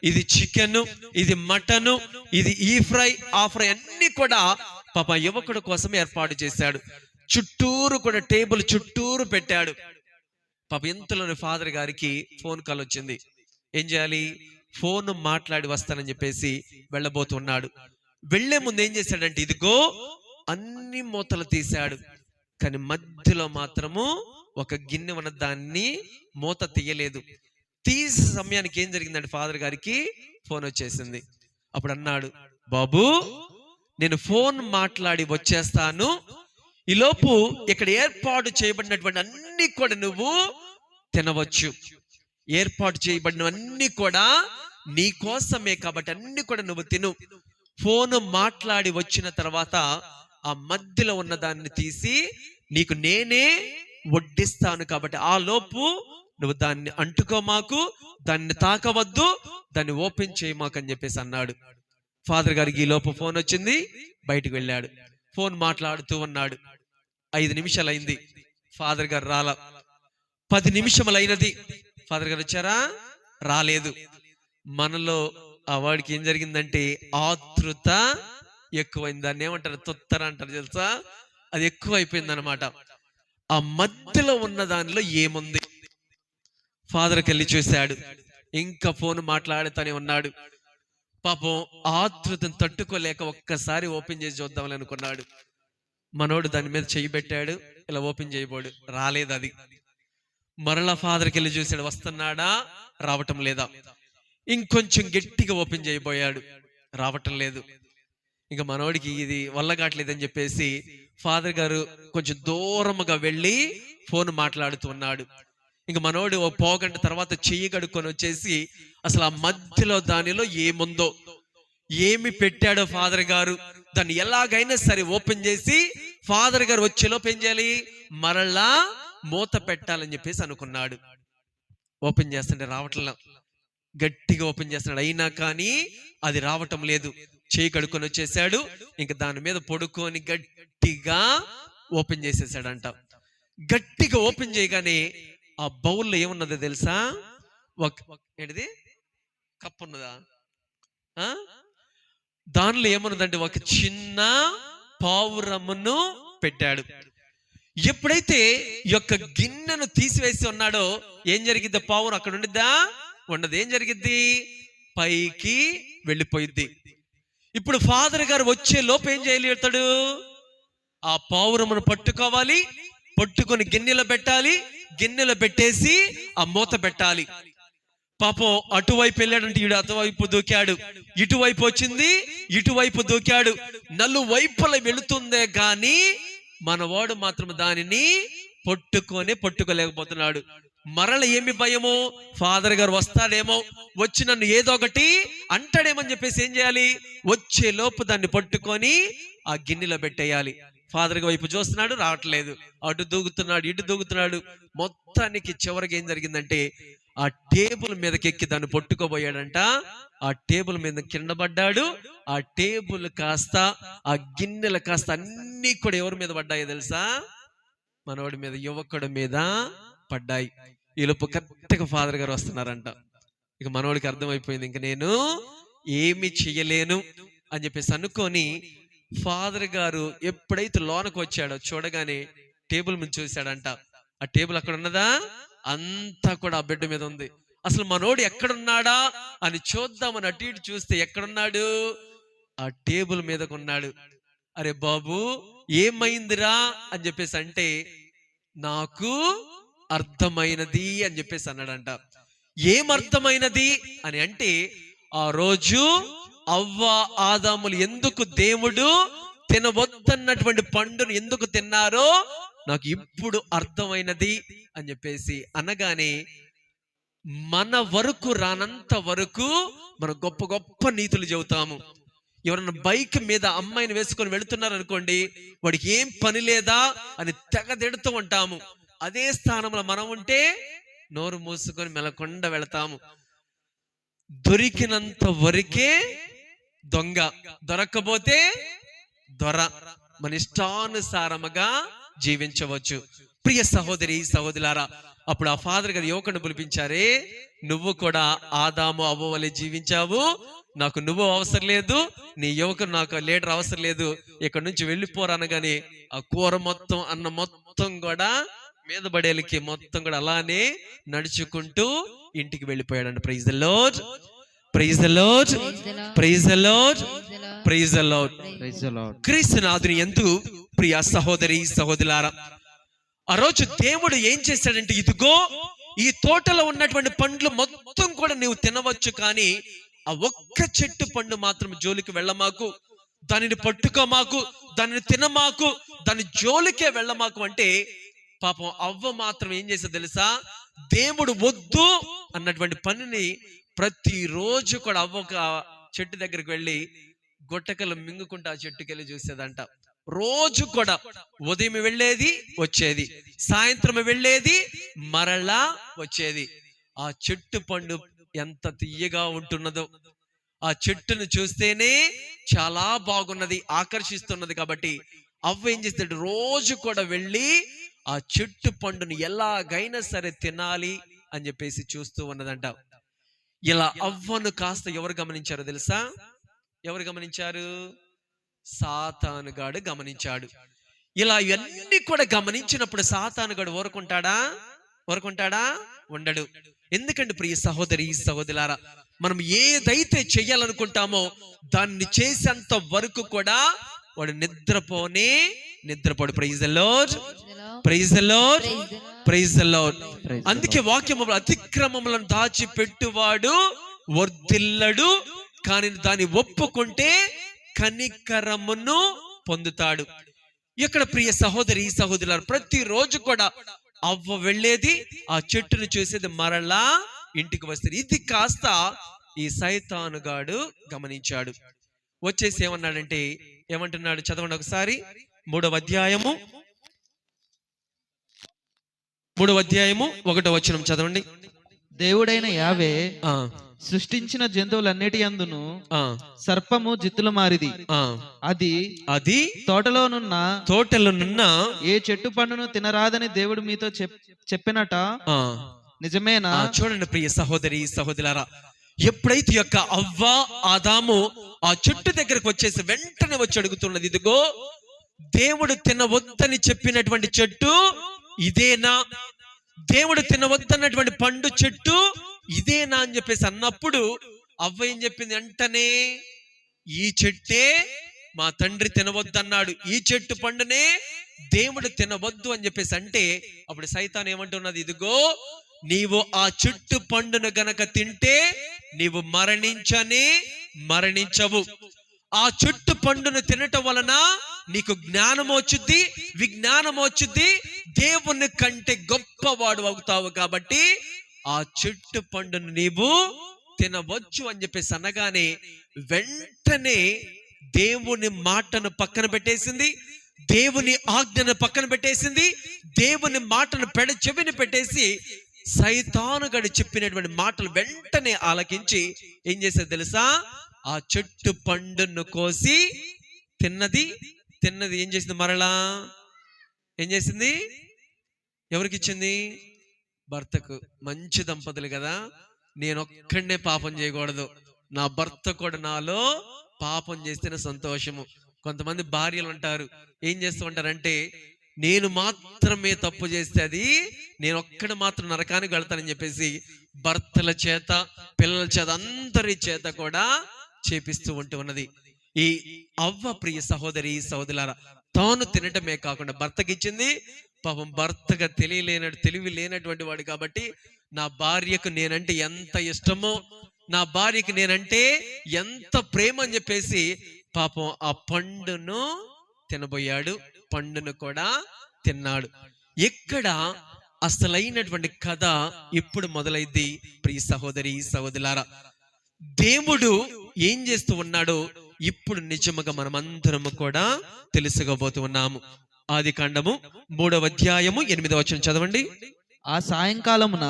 ఇది చికెన్, ఇది మటను, ఇది ఈ ఫ్రై ఆ ఫ్రై అన్ని కూడా పాప యువకుడు కోసం ఏర్పాటు చేశాడు. చుట్టూరు కూడా టేబుల్ చుట్టూరు పెట్టాడు. పాప ఇంతలోని ఫాదర్ గారికి ఫోన్ కాల్ వచ్చింది. ఏం చేయాలి, ఫోన్ మాట్లాడి వస్తానని చెప్పేసి వెళ్ళబోతున్నాడు. వెళ్లే ముందు ఏం చేశాడంటే ఇదిగో అన్ని మూతలు తీశాడు. కానీ మధ్యలో మాత్రము ఒక గిన్నె ఉన్న దాన్ని మూత తీయలేదు. తీసే సమయానికి ఏం జరిగిందంటే ఫాదర్ గారికి ఫోన్ వచ్చేసింది. అప్పుడు అన్నాడు, బాబు నేను ఫోన్ మాట్లాడి వచ్చేస్తాను, ఈలోపు ఇక్కడ ఏర్పాటు చేయబడినటువంటి అన్ని కూడా నువ్వు తినవచ్చు. ఏర్పాటు చేయబడినవన్నీ కూడా నీ కోసమే కాబట్టి అన్ని కూడా నువ్వు తిను. ఫోన్ మాట్లాడి వచ్చిన తర్వాత ఆ మధ్యలో ఉన్న దాన్ని తీసి నీకు నేనే వడ్డిస్తాను కాబట్టి ఆ లోపు నువ్వు దాన్ని అంటుకోమాకు, దాన్ని తాకవద్దు, దాన్ని ఓపెన్ చేయమాకు అని చెప్పేసి అన్నాడు. ఫాదర్ గారికి ఈ లోపు ఫోన్ వచ్చింది. బయటికి వెళ్ళాడు. ఫోన్ మాట్లాడుతూ ఉన్నాడు. 5 నిమిషాలు అయింది. ఫాదర్ గారు రాలా. 10 నిమిషములు అయినది. ఫాదర్ గారు వచ్చారా? రాలేదు. మనలో ఆ వాడికి ఏం జరిగిందంటే ఆతృత ఎక్కువైంది. దాన్ని ఏమంటారు, తొత్తర అంటారు తెలుసా, అది ఎక్కువ అయిపోయింది అనమాట. ఆ మధ్యలో ఉన్న దానిలో ఏముంది? ఫాదర్కి వెళ్ళి చూశాడు. ఇంకా ఫోన్ మాట్లాడుతూనే ఉన్నాడు. పాపం ఆతృతను తట్టుకోలేక ఒక్కసారి ఓపెన్ చేసి చూద్దామని అనుకున్నాడు. మనోడు దాని మీద చెయ్యి పెట్టాడు. ఇలా ఓపెన్ చేయబోడు, రాలేదు అది. మరలా ఫాదర్కి వెళ్ళి చూశాడు, వస్తున్నాడా, రావటం లేదా. ఇంకొంచెం గట్టిగా ఓపెన్ చేయబోయాడు, రావటం లేదు. ఇంకా మనోడికి ఇది వల్ల కావట్లేదని చెప్పేసి ఫాదర్ గారు కొంచెం దూరముగా వెళ్ళి ఫోన్ మాట్లాడుతూ ఉన్నాడు. ఇంక మనోడు ఓ పోగంట తర్వాత చెయ్యి కడుక్కొని వచ్చేసి అసలు ఆ మధ్యలో దానిలో ఏముందో, ఏమి పెట్టాడో ఫాదర్ గారు దాన్ని ఎలాగైనా సరే ఓపెన్ చేసి ఫాదర్ గారు వచ్చేలోపు ఏం చేయాలి, మరలా మూత పెట్టాలని చెప్పేసి అనుకున్నాడు. ఓపెన్ చేస్తుంటే రావట్లా. గట్టిగా ఓపెన్ చేస్తున్నాడు, అయినా కానీ అది రావటం లేదు. చేయి కడుక్కొని వచ్చేసాడు. ఇంకా దాని మీద పడుకొని గట్టిగా ఓపెన్ చేసేసాడంట. గట్టిగా ఓపెన్ చేయగానే ఆ బౌల్లో ఏమున్నదో తెలుసా, ఏంటిది, కప్పు ఉన్నదా, దానిలో ఏమున్నదంటే ఒక చిన్న పావురమును పెట్టాడు. ఎప్పుడైతే ఈ యొక్క గిన్నెను తీసివేసి ఉన్నాడో ఏం జరిగిద్ది, పావురం అక్కడ ఉండిద్దా, ఉండదు. ఏం జరిగిద్ది, పైకి వెళ్ళిపోయిద్ది. ఇప్పుడు ఫాదర్ గారు వచ్చే లోపు ఏం చేయలేతాడు, ఆ పావురమును పట్టుకోవాలి, పట్టుకొని గిన్నెలో పెట్టాలి, గిన్నెలో పెట్టేసి ఆ మూత పెట్టాలి. పాపం అటువైపు వెళ్ళాడంటే ఈడు అటువైపు దూకాడు, ఇటువైపు వచ్చింది, ఇటువైపు దూకాడు, నలువైపుల వెళుతుందే గాని మనవాడు మాత్రం దానిని పట్టుకోలేకపోతున్నాడు. మరల ఏమి భయము, ఫాదర్ గారు వస్తాడేమో, వచ్చి నన్ను ఏదో ఒకటి అంటాడేమని చెప్పేసి ఏం చేయాలి, వచ్చే లోపు దాన్ని పట్టుకొని ఆ గిన్నెలో పెట్టేయాలి. ఫాదర్ వైపు చూస్తున్నాడు, రావట్లేదు. అటు దూకుతున్నాడు, ఇటు దూకుతున్నాడు. మొత్తానికి చివరికి ఏం జరిగిందంటే ఆ టేబుల్ మీదకి ఎక్కి దాన్ని పట్టుకోబోయాడంట. ఆ టేబుల్ మీద కింద పడ్డాడు. ఆ టేబుల్ కాస్త, ఆ గిన్నెలు కాస్త అన్ని కూడా ఎవరి మీద పడ్డాయో తెలుసా, మనవాడి మీద, యువకుడి మీద పడ్డాయి. ఈ లోపు కరెక్ట్గా ఫాదర్ గారు వస్తున్నారంట. ఇక మనవాడికి అర్థమైపోయింది, ఇంక నేను ఏమి చెయ్యలేను అని చెప్పేసి అనుకొని ఫాదర్ గారు ఎప్పుడైతే లోనకు వచ్చాడో చూడగానే టేబుల్ మీద చూశాడంట. ఆ టేబుల్ అక్కడ ఉన్నదా, అంతా కూడా ఆ బెడ్ మీద ఉంది. అసలు మనోడు ఎక్కడున్నాడా అని చూద్దామని అటు ఇటు చూస్తే ఎక్కడున్నాడు, ఆ టేబుల్ మీదకు ఉన్నాడు. అరే బాబు ఏమైందిరా అని చెప్పేసి అంటే నాకు అర్థమైనది అని చెప్పేసి అన్నాడంట. ఏమర్థమైనది అని అంటే, ఆ రోజు అవ్వ ఆదాములు ఎందుకు దేవుడు తినవద్దన్నటువంటి పండును ఎందుకు తిన్నారో నాకు ఇప్పుడు అర్థమైనది అని చెప్పేసి అనగానే, మన వరకు రానంత వరకు మనం గొప్ప గొప్ప నీతులు చెబుతాము. ఎవరన్నా బైక్ మీద అమ్మాయిని వేసుకొని వెళుతున్నారు అనుకోండి, వాడికి ఏం పని లేదా అని తెగదెడుతూ ఉంటాము. అదే స్థానంలో మనం ఉంటే నోరు మూసుకొని మెలకుండా వెళతాము. దొరికినంత వరకే దొంగ, దొరక్కపోతే దొర. మన ఇష్టానుసారముగా జీవించవచ్చు. ప్రియ సహోదరి సహోదరులారా, అప్పుడు ఆ ఫాదర్ గారు యువకుడిని పిలిపించారే, నువ్వు కూడా ఆదాము అవ్వ వలె జీవించావు, నాకు నువ్వు అవసరం లేదు, నీ యువకుడు నాకు లీడర్ అవసరం లేదు, ఇక్కడ నుంచి వెళ్ళిపోరానగానే ఆ కూర మొత్తం అన్న మొత్తం కూడా మీద పడేలకి మొత్తం కూడా అలానే నడుచుకుంటూ ఇంటికి వెళ్ళిపోయాడండి. Praise the lord, praise the lord, praise the lord, praise the lord. క్రీస్తునాథుని యందు ప్రియ సహోదరి సహోదరులారా, ఆ రోజు దేవుడు ఏం చేశాడంటే, ఇదిగో ఈ తోటలో ఉన్నటువంటి పండ్లు మొత్తం కూడా నీవు తినవచ్చు, కానీ ఆ ఒక్క చెట్టు పండు మాత్రం జోలికి వెళ్ళమాకు, దానిని పట్టుకోమాకు, దానిని తినమాకు, దాని జోలికే వెళ్ళమాకు అంటే, పాపం అవ్వ మాత్రం ఏం చేసేది తెలుసా? దేవుడు వద్దు అన్నటువంటి పనిని ప్రతిరోజు కూడా అవ్వ ఒక చెట్టు దగ్గరికి వెళ్ళి గొట్టకలు మింగుకుంటూ ఆ చెట్టుకి వెళ్ళి చూసేదంట. రోజు కూడా ఉదయం వెళ్ళేది, వచ్చేది, సాయంత్రం వెళ్ళేది, మరలా వచ్చేది. ఆ చెట్టు పండు ఎంత తీయగా ఉంటున్నదో, ఆ చెట్టును చూస్తేనే చాలా బాగున్నది, ఆకర్షిస్తున్నది. కాబట్టి అవ్వ ఏం చేస్తాడు, రోజు కూడా వెళ్ళి ఆ చెట్టు పండుని ఎలాగైనా సరే తినాలి అని చెప్పేసి చూస్తూ ఉన్నదంట. ఇలా అవ్వను కాస్త ఎవరు గమనించారో తెలుసా? ఎవరు గమనించారు? సాతానుగాడు గమనించాడు. ఇలా ఇవన్నీ కూడా గమనించినప్పుడు సాతానుగాడు ఊరుకుంటాడా? ఉండడు. ఎందుకంటే ప్రియ సహోదరి సహోదరులారా, మనం ఏదైతే చెయ్యాలనుకుంటామో దాన్ని చేసేంత వరకు కూడా వాడు నిద్రపోడు. Praise the lord, praise the lord, praise the lord. అందుకే వాక్యము, అతిక్రమములను దాచిపెట్టువాడు వర్ధిల్లడు, కానీ దాన్ని ఒప్పుకుంటే కనికరమును పొందుతాడు. ఇక్కడ ప్రియ సహోదరి సహోదరులారా, ప్రతిరోజు కూడా అవ్వ వెళ్ళేది, ఆ చెట్టును చూసేది, మరలా ఇంటికి వస్తుంది. ఇది కాస్త ఈ సైతానుగాడు గమనించాడు. వచ్చేసి ఏమన్నాడంటే, ఏమంటున్నాడు చదవండి ఒకసారి. 3వ అధ్యాయము 1వ వచనం చదవండి. దేవుడైన యావే సృష్టించిన జంతువులన్నిటి యందును సర్పము జిత్తుల మారిది. అది తోటలోనున్న ఏ చెట్టు పండును తినరాదని దేవుడు మీతో చెప్పినట నిజమేనా? చూడండి ప్రియ సహోదరి సహోదరులారా, ఎప్పుడైతే యొక్క అవ్వ ఆదాము ఆ చెట్టు దగ్గరకు వచ్చేసి వెంటనే వచ్చి అడుగుతున్నది, ఇదిగో దేవుడు తినవద్దని చెప్పినటువంటి చెట్టు ఇదేనా? దేవుడు తినవద్దన్నటువంటి పండు చెట్టు ఇదేనా అని చెప్పేసి అన్నప్పుడు అవ్వ ఏం చెప్పింది? వెంటనే ఈ చెట్టే మా తండ్రి తినవద్దన్నాడు, ఈ చెట్టు పండునే దేవుడు తినవద్దు అని చెప్పేసి అంటే, అప్పుడు సైతాన్ ఏమంటున్నది, ఇదిగో నీవు ఆ చెట్టు పండును గనక తింటే నీవు మరణించవు. ఆ చెట్టు పండును తినటం వలన నీకు జ్ఞానం వచ్చుద్ది, విజ్ఞానం వచ్చుద్ది, దేవుని కంటే గొప్పవాడు అవుతావు. కాబట్టి ఆ చెట్టు పండును నీవు తినవచ్చు అని చెప్పేసి అనగానే వెంటనే దేవుని మాటను పక్కన పెట్టేసింది, దేవుని ఆజ్ఞను పక్కన పెట్టేసింది, దేవుని మాటను చెవిని పెట్టేసి సైతానుగాడు చెప్పినటువంటి మాటలు వెంటనే ఆలకించి ఏం చేసేది తెలుసా? ఆ చెట్టు పండును కోసి తిన్నది. ఏం చేసింది? మరలా ఏం చేసింది? ఎవరికి ఇచ్చింది? భర్తకు. మంచి దంపతులు కదా, నేనొక్కడే పాపం చేయకూడదు, నా భర్త కూడా నాలో పాపం చేస్తేనే సంతోషము. కొంతమంది భార్యలు ఉంటారు, ఏం చేస్తూ ఉంటారంటే, నేను మాత్రమే తప్పు చేస్తే అది నేను ఒక్కడు మాత్రం నరకానికి వెళ్తానని చెప్పేసి భర్తల చేత, పిల్లల చేత, అందరి చేత కూడా చేపిస్తూ ఉన్నది. ఈ అవ్వ ప్రియ సహోదరి సహోదరులారా, తాను తినటమే కాకుండా భర్తకి ఇచ్చింది, పాపం భర్తగా తెలివి లేనటువంటి వాడు కాబట్టి నా భార్యకు నేనంటే ఎంత ఇష్టమో, నా భార్యకు నేనంటే ఎంత ప్రేమ అని చెప్పేసి పాపం ఆ పండును తినబోయాడు, పండును కూడా తిన్నాడు. ఎక్కడ అసలైనటువంటి కథ ఇప్పుడు మొదలైంది ప్రియ సహోదరి సహోదరులారా. దేవుడు ఏం చేస్తూ ఉన్నాడో ఇప్పుడు నిజముగా మనమందరము కూడా తెలుసుకోబోతూ ఉన్నాము. ఆదికాండము 3వ అధ్యాయము 8వ వచనం చదవండి. ఆ సాయంకాలమున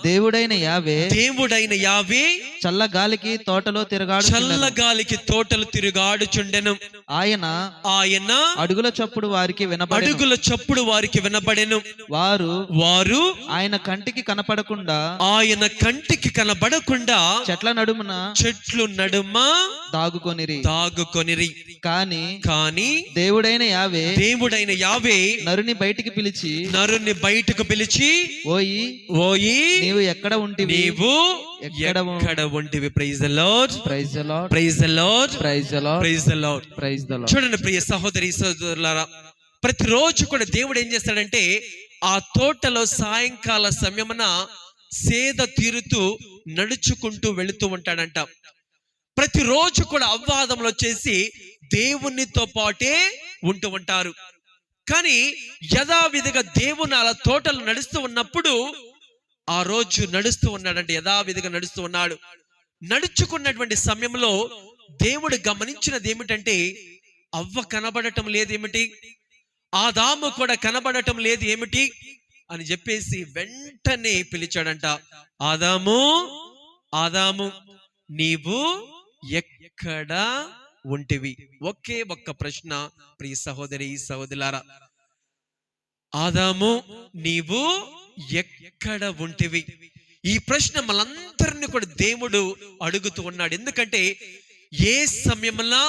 దేవుడైన యావే చల్లగాలికి తోటలు తిరుగాడుచుండెను. ఆయన అడుగుల చప్పుడు వారికి వినబడెను. వారు ఆయన కంటికి కనపడకుండా చెట్ల నడుమ దాగుకొనిరి. కాని దేవుడైన యావే నరుని బయటకు పిలిచి ఓయి నీవు ఎక్కడ ఉంటివి? Praise the lord, praise the lord, praise the lord, praise the lord, praise the lord, praise the lord. చూడండి ప్రియ సహోదరి సహోదరులారా, ప్రతిరోజు కూడా దేవుడు ఏం చేస్తాడంటే ఆ తోటలో సాయంకాల సమయమున సేద తీరుతూ నడుచుకుంటూ వెళుతూ ఉంటాడంట. ప్రతిరోజు కూడా అవ్వాదములు వచ్చేసి దేవునితో పాటే ఉంటూ ఉంటారు. కానీ యథావిధిగా దేవుని అలా తోటలు నడుస్తూ ఉన్నప్పుడు ఆ రోజు నడుస్తూ ఉన్నాడంటే యథావిధిగా నడుస్తూ ఉన్నాడు. నడుచుకున్నటువంటి సమయంలో దేవుడు గమనించినది ఏమిటంటే అవ్వ కనబడటం లేదేమిటి, ఆదాము కూడా కనబడటం లేదు ఏమిటి అని చెప్పేసి వెంటనే పిలిచాడంట. ఆదాము నీవు ఎక్కడ ఉంటివి? ఒకే ఒక్క ప్రశ్న ప్రియ సహోదరి సహోదరులారా, ఆదాము నీవు ఎక్కడ ఉంటివి? ఈ ప్రశ్న మనందరినీ కూడా దేవుడు అడుగుతూ ఉన్నాడు. ఎందుకంటే ఏ సమయంలో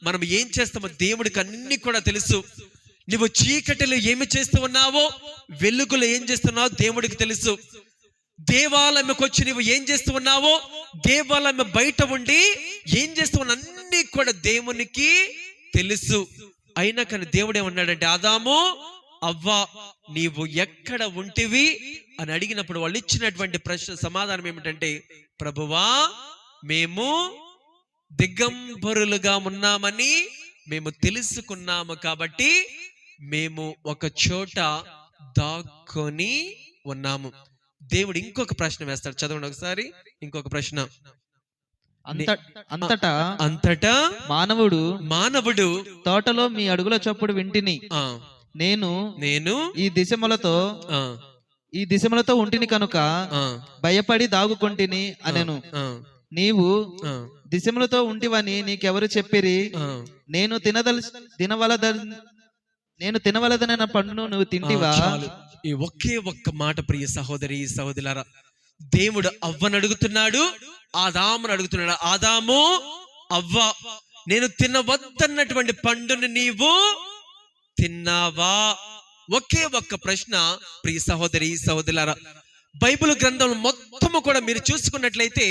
మనం ఏం చేస్తామో దేవుడికి అన్ని కూడా తెలుసు. నువ్వు చీకటిలో ఏమి చేస్తూ ఉన్నావో, వెలుగులో ఏం చేస్తున్నావో దేవుడికి తెలుసు. దేవాలయంకి వచ్చి నువ్వు ఏం చేస్తూ ఉన్నావో, దేవాలయం బయట ఉండి ఏం చేస్తూ ఉన్నా అన్ని కూడా దేవునికి తెలుసు. అయినా కానీ దేవుడు ఏమన్నాడంటే ఆదాము అవ్వ నీవు ఎక్కడ ఉంటివి అని అడిగినప్పుడు వాళ్ళు ఇచ్చినటువంటి ప్రశ్న సమాధానం ఏమిటంటే, ప్రభువా మేము దిగంబరులుగా ఉన్నామని మేము తెలుసుకున్నాము కాబట్టి మేము ఒక చోట దాక్కొని ఉన్నాము. దేవుడు ఇంకొక ప్రశ్న వేస్తాడు, చదవండి ఒకసారి. ఇంకొక ప్రశ్న. అంతటా మానవుడు తోటలో మీ అడుగుల చప్పుడు వింటిని, నేను ఈ దిశములతో ఉంటిని కనుక భయపడి దాగుకొంటిని అనెను. నీవు దిశములతో ఉంటివని నీకెవరు చెప్పిరి? నేను తినవలదన పండును నువ్వు తింటివా? ఈ ఒకే ఒక్క మాట ప్రియ సహోదరి సహోదరులారా, దేవుడు అవ్వను అడుగుతున్నాడు, ఆదామును అడుగుతున్నాడు. ఆదాము అవ్వ నేను తినవద్దన్నటువంటి పండును నీవు తిన్నావా? ఒకే ఒక్క ప్రశ్న ప్రియ సహోదరి సహోదరులారా. బైబిల్ గ్రంథం మొత్తము కూడా మీరు చూసుకున్నట్లయితే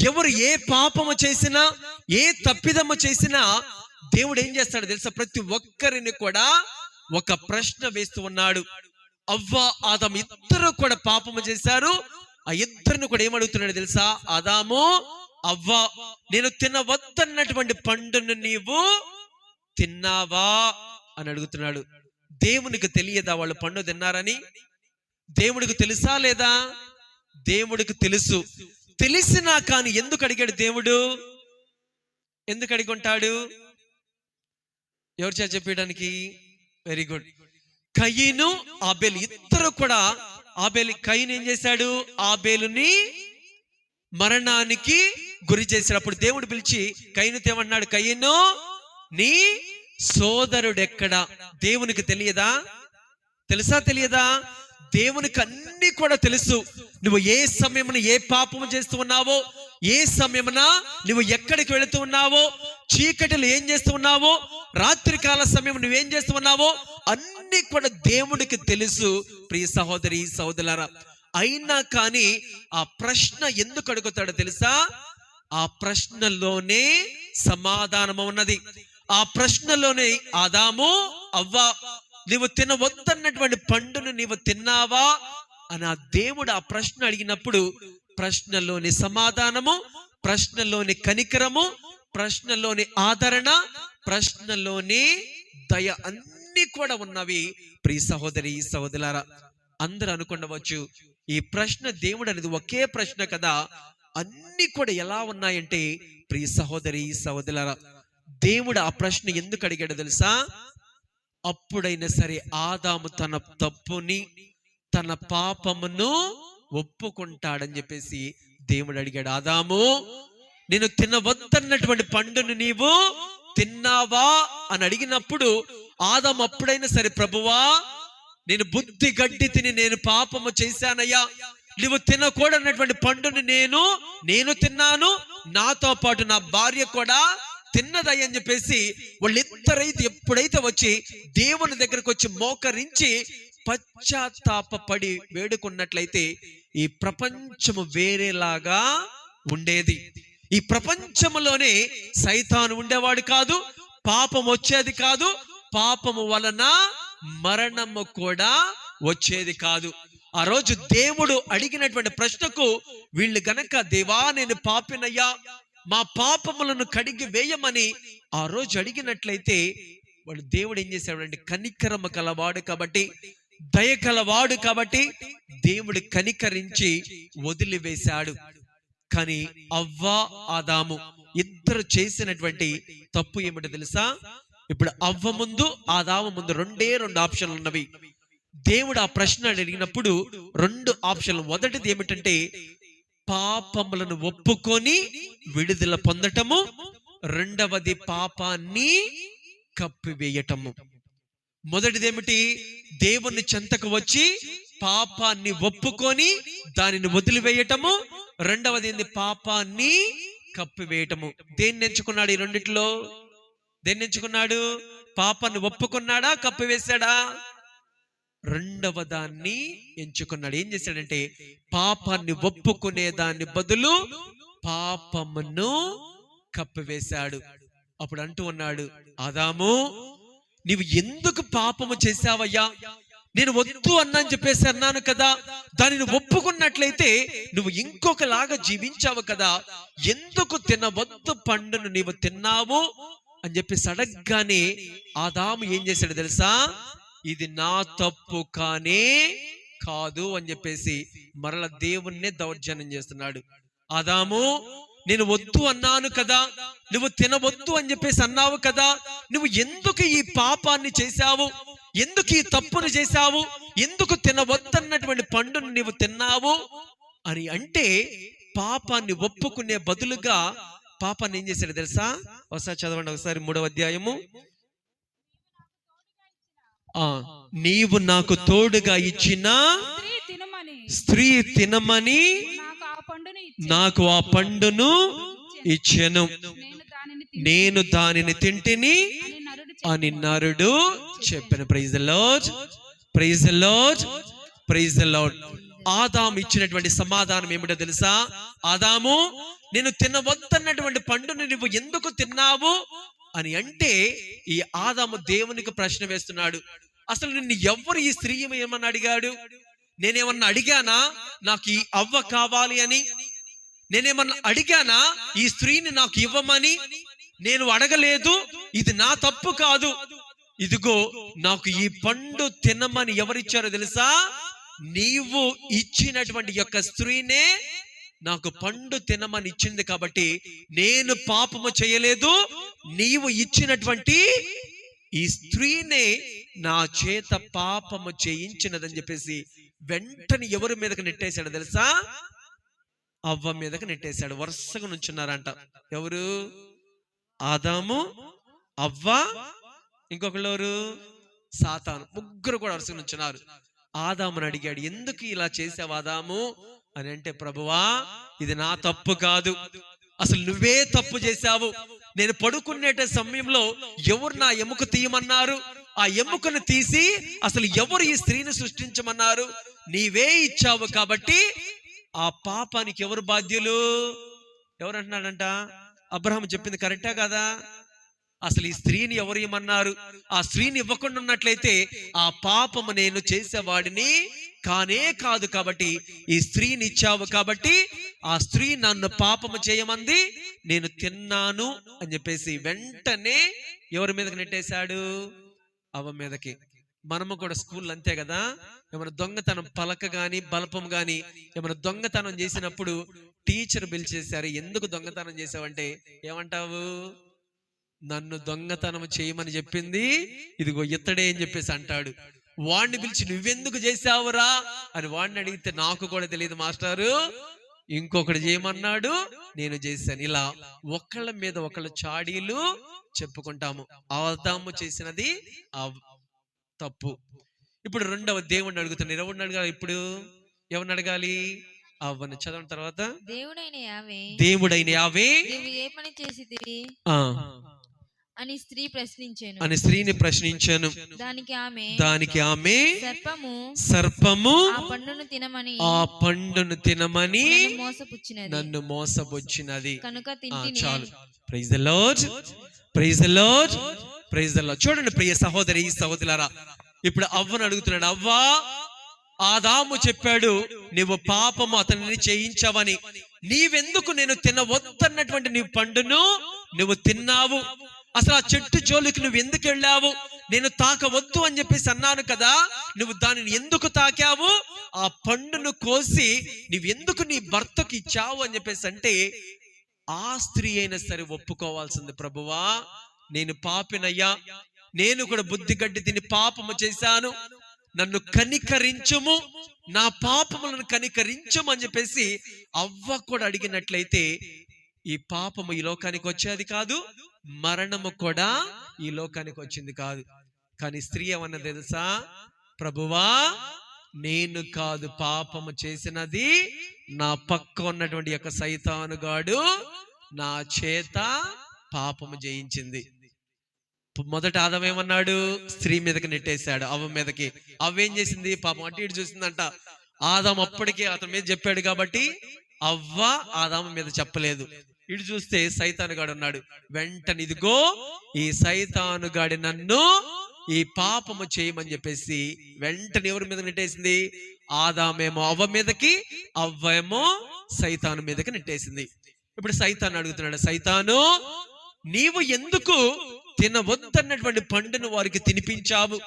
ఎవరు ఏ పాపము చేసినా, ఏ తప్పిదము చేసినా దేవుడు ఏం చేస్తాడు తెలుసా? ప్రతి ఒక్కరిని కూడా ఒక ప్రశ్న వేస్తూ ఉన్నాడు. అవ్వ ఆదాము ఇద్దరు కూడా పాపము చేశారు. ఆ ఇద్దరిని కూడా ఏమడుగుతున్నాడు తెలుసా? ఆదాము అవ్వ నేను తినవద్దన్నటువంటి పండును నీవు తిన్నావా అని అడుగుతున్నాడు. దేవునికి తెలియదా వాళ్ళు పండు తిన్నారని? దేవుడికి తెలుసా లేదా? దేవుడికి తెలుసు. తెలిసినా కానీ ఎందుకు అడిగాడు దేవుడు? ఎందుకు అడిగుంటాడు? ఎవరు చేత చెప్పడానికి? Very good. కయీను ఆబేలు ఇద్దరు కూడా కయీను ఏం చేశాడు? ఆబేలుని మరణానికి గురి చేశాడు. అప్పుడు దేవుడు పిలిచి కయీనుతో ఏమన్నాడు? కయీను నీ సోదరుడు ఎక్కడా? దేవునికి తెలియదా? తెలుసా తెలియదా? దేవునికి అన్ని కూడా తెలుసు. నువ్వు ఏ సమయమున ఏ పాపము చేస్తూ ఉన్నావో, ఏ సమయమున నువ్వు ఎక్కడికి వెళుతూ ఉన్నావో, చీకటిలో ఏం చేస్తూ ఉన్నావో, రాత్రి కాల సమయం నువ్వేం చేస్తూ ఉన్నావో అన్ని కూడా దేవుడికి తెలుసు ప్రియ సహోదరి సహోదరులారా. అయినా కానీ ఆ ప్రశ్న ఎందుకు అడుగుతాడో తెలుసా? ఆ ప్రశ్నలోనే సమాధానం ఉన్నది. ఆ ప్రశ్నలోనే ఆదాము అవ్వ నీవు తినవద్దన్నటువంటి పండును నీవు తిన్నావా అని ఆ దేవుడు ఆ ప్రశ్న అడిగినప్పుడు ప్రశ్నలోని సమాధానము, ప్రశ్నలోని కనికరము, ప్రశ్నలోని ఆదరణ, ప్రశ్నలోని దయ అన్ని కూడా ఉన్నవి. ప్రియ సహోదరి సహోదరులారా, అందరూ అనుకుండవచ్చు ఈ ప్రశ్న దేవుడు అనేది ఒకే ప్రశ్న కదా, అన్ని కూడా ఎలా ఉన్నాయంటే ప్రియ సహోదరి సహోదరులారా, దేవుడు ఆ ప్రశ్న ఎందుకు అడిగాడు తెలుసా? అప్పుడైనా సరే ఆదాము తన తప్పుని, తన పాపమును ఒప్పుకుంటాడని చెప్పేసి దేవుడు అడిగాడు. ఆదాము, నేను తినవద్దన్నటువంటి పండును నీవు తిన్నావా అని అడిగినప్పుడు ఆదాము అప్పుడైనా సరే, ప్రభువా నేను బుద్ధి గడ్డి తిని నేను పాపము చేశానయ్యా, నువ్వు తినకూడనటువంటి పండుని నేను తిన్నాను, నాతో పాటు నా భార్య కూడా తిన్నదయ్య అని చెప్పేసి వాళ్ళిద్దరైతే ఎప్పుడైతే వచ్చి దేవుని దగ్గరకు వచ్చి మోకరించి పశ్చాత్తాపడి వేడుకున్నట్లయితే ఈ ప్రపంచము వేరేలాగా ఉండేది. ఈ ప్రపంచంలోనే సైతాను ఉండేవాడు కాదు, పాపం వచ్చేది కాదు, పాపము వలన మరణము కూడా వచ్చేది కాదు. ఆ రోజు దేవుడు అడిగినటువంటి ప్రశ్నకు వీళ్ళు గనక, దేవా నేను పాపినయ్యా, మా పాపములను కడిగి వేయమని ఆ రోజు అడిగినట్లయితే వాడు దేవుడు ఏం చేశాడంటే, కనికరమ కలవాడు కాబట్టి, దయ కలవాడు కాబట్టి దేవుడు కనికరించి వదిలివేశాడు. కానీ అవ్వ ఆదాము ఇద్దరు చేసినటువంటి తప్పు ఏమిటో తెలుసా? ఇప్పుడు అవ్వ ముందు ఆదాము ముందు రెండు ఆప్షన్లు ఉన్నవి. దేవుడు ఆ ప్రశ్న అడిగినప్పుడు రెండు ఆప్షన్లు. మొదటిది ఏమిటంటే పాపములను ఒప్పుకొని విడుదల పొందటము, రెండవది పాపాన్ని కప్పివేయటము. మొదటిది ఏమిటి? దేవుని చెంతకు వచ్చి పాపాన్ని ఒప్పుకొని దానిని వదిలివేయటము, రెండవది ఏంది? పాపాన్ని కప్పివేయటము. దేన్ని ఎంచుకున్నాడు? ఈ రెండిట్లో దేన్ని ఎంచుకున్నాడు? పాపాన్ని ఒప్పుకున్నాడా, కప్పివేశాడా? రెండవ దాన్ని ఎంచుకున్నాడు. ఏం చేశాడంటే పాపాన్ని ఒప్పుకునే దాన్ని బదులు పాపమును కప్పివేశాడు. అప్పుడు అంటూ ఉన్నాడు, ఆదాము నీవు ఎందుకు పాపము చేశావయ్యా? నేను వద్దు అన్నాను చెప్పేసి అన్నాను కదా, దానిని ఒప్పుకున్నట్లయితే నువ్వు ఇంకొకలాగా జీవించావు కదా, ఎందుకు తినవద్దు పండును నీవు తిన్నావు అని చెప్పేసి అడగగానే ఆదాము ఏం చేశాడు తెలుసా? ఇది నా తప్పు కానే కాదు అని చెప్పేసి మరల దేవుణ్ణే దౌర్జన్యం చేస్తున్నాడు. ఆదాము నేను వద్దు అన్నాను కదా, నువ్వు తినవద్దు అని చెప్పేసి అన్నావు కదా, నువ్వు ఎందుకు ఈ పాపాన్ని చేశావు, ఎందుకు ఈ తప్పును చేశావు, ఎందుకు తినవద్దన్నటువంటి పండును నీవు తిన్నావు అని అంటే పాపాన్ని ఒప్పుకునే బదులుగా పాపాన్ని ఏం చేశాడు తెలుసా? ఒకసారి చదవండి, ఒకసారి 3వ అధ్యాయము. నీవు నాకు తోడుగా ఇచ్చిన స్త్రీ తినమని నాకు ఆ పండును ఇచ్చెను, నేను దానిని తింటిని అని నరుడు చెప్పాను. Praise the lord, praise the lord, praise the lord. ఆదాము ఇచ్చినటువంటి సమాధానం ఏమిటో తెలుసా? ఆదాము నేను తినవద్దన్నటువంటి పండును నువ్వు ఎందుకు తిన్నావు అని అంటే ఈ ఆదాము దేవునికి ప్రశ్న వేస్తున్నాడు. అసలు నిన్ను ఎవరు ఈ స్త్రీ ఏమన్నా అడిగాడు? నేనేమన్నా అడిగానా నాకు ఈ అవ్వ కావాలి అని? నేనేమన్నా అడిగానా ఈ స్త్రీని నాకు ఇవ్వమని? నేను అడగలేదు, ఇది నా తప్పు కాదు. ఇదిగో నాకు ఈ పండు తినమని ఎవరిచ్చారో తెలుసా? నీవు ఇచ్చినటువంటి యొక్క స్త్రీనే నాకు పండు తినమని ఇచ్చింది కాబట్టి నేను పాపము చేయలేదు, నీవు ఇచ్చినటువంటి ఈ స్త్రీనే నా చేత పాపము చేయించినదని చెప్పేసి వెంటనే ఎవరి మీదకి నెట్టేశాడు తెలుసా? అవ్వ మీదకి నెట్టేశాడు. వరుసగా నుంచున్నారంట. ఎవరు? ఆదాము, అవ్వ, ఇంకొకరు సాతాను. ముగ్గురు కూడా వరుసగా నుంచున్నారు. ఆదాముని అడిగాడు, ఎందుకు ఇలా చేసావు ఆదాము అని అంటే, ప్రభువా ఇది నా తప్పు కాదు, అసలు నువ్వే తప్పు చేశావు. నేను పడుకునే సమయంలో ఎవరు నా ఎముక తీయమన్నారు? ఆ ఎముకను తీసి అసలు ఎవరు ఈ స్త్రీని సృష్టించమన్నారు? నీవే ఇచ్చావు కాబట్టి ఆ పాపానికి ఎవరు బాధ్యులు? ఎవరు అంటున్నాడంట? అబ్రహాము చెప్పింది కరెక్టా కదా? అసలు ఈ స్త్రీని ఎవరు ఏమన్నారు? ఆ స్త్రీని ఇవ్వకుండా ఉన్నట్లయితే ఆ పాపము నేను చేసేవాడిని కానే కాదు. కాబట్టి ఈ స్త్రీని ఇచ్చావు కాబట్టి ఆ స్త్రీ నన్ను పాపము చేయమంది, నేను తిన్నాను అని చెప్పేసి వెంటనే ఎవరి మీదకి నెట్టేశాడు? అవ్వ మీదకి. మనము కూడా స్కూల్ అంతే కదా, ఏమైనా దొంగతనం పలక గాని బలపం గాని ఏమైనా దొంగతనం చేసినప్పుడు టీచర్ పిలిచేశారు, ఎందుకు దొంగతనం చేసావంటే ఏమంటావు? నన్ను దొంగతనం చేయమని చెప్పింది ఇదిగో ఇతడే అని చెప్పేసి అంటాడు. వాడిని పిలిచి నువ్వెందుకు చేసావురా అని వాడిని అడిగితే నాకు కూడా తెలియదు మాస్టారు, ఇంకొకటి చేయమన్నాడు, నేను చేశాను. ఇలా ఒకళ్ళ మీద ఒకళ్ళ చాడీలు చెప్పుకుంటాము. ఆదాము చేసినది ఆ తప్పు. ఇప్పుడు రెండవ దేవుణ్ణి అడుగుతాను. ఎవరిని అడగాలి ఇప్పుడు? ఎవరిని అడగాలి? అవ్వని. చదవని తర్వాత దేవుడైన యావే నీవు ఏ పని చేసితివి అని స్త్రీని ప్రశ్నించాను. దానికి ఆమె సర్పము ఆ పండును తినమని నన్ను మోసపుచ్చినది కనుక చాలు. Praise the lord, praise the lord, praise the lord. చూడండి ప్రియ సహోదరి సహోదరులారా, ఇప్పుడు అవ్వను అడుగుతున్నాడు. అవ్వా, ఆదాము చెప్పాడు నువ్వు పాపము అతనిని చేయించావని, నీవెందుకు నేను తినవద్దన్నటువంటి నీ పండును నువ్వు తిన్నావు? అసలు ఆ చెట్టు జోలికి నువ్వు ఎందుకు వెళ్ళావు? నేను తాకవద్దు అని చెప్పేసి అన్నాను కదా, నువ్వు దానిని ఎందుకు తాకావు? ఆ పండును కోసి నువ్వెందుకు నీ భర్తకి ఇచ్చావు అని చెప్పేసి అంటే ఆ స్త్రీ అయినా సరే ఒప్పుకోవాల్సింది. ప్రభువా, నేను పాపినయ్యా, నేను కూడా బుద్ధి గడ్డి తిని పాపము చేశాను, నన్ను కనికరించుము, నా పాపములను కనికరించుము అని చెప్పేసి అవ్వ కూడా అడిగినట్లయితే ఈ పాపము ఈ లోకానికి వచ్చేది కాదు, మరణము కూడా ఈ లోకానికి వచ్చింది కాదు. కానీ స్త్రీ ఏమన్నా తెలుసా? ప్రభువా, నేను కాదు పాపము చేసినది, నా పక్క ఉన్నటువంటి యొక్క సైతానుగాడు నా చేత పాపము జయించింది. మొదట ఆదాము ఏమన్నాడు? స్త్రీ మీదకి నెట్టేశాడు, అవ్వ మీదకి. అవ్వేం చేసింది? పాపం అటు ఇటు చూసిందంట. ఆదాము అప్పటికే అతని మీద చెప్పాడు కాబట్టి అవ్వ ఆదాము మీద చెప్పలేదు. ఇటు చూస్తే సైతానుగాడు ఉన్నాడు. వెంటనే ఇదిగో ఈ సైతానుగాడి నన్ను ఈ పాపము చేయమని చెప్పేసి వెంటనే ఎవరి మీద నెట్టేసింది? ఆదామేమో అవ్వ మీదకి, అవ్వేమో సైతాను మీదకి నెట్టేసింది. ఇప్పుడు సైతాను అడుగుతున్నాడు, సైతాను, నీవు ఎందుకు తినవద్దన్నటువంటి పండును వారికి తినిపించావు?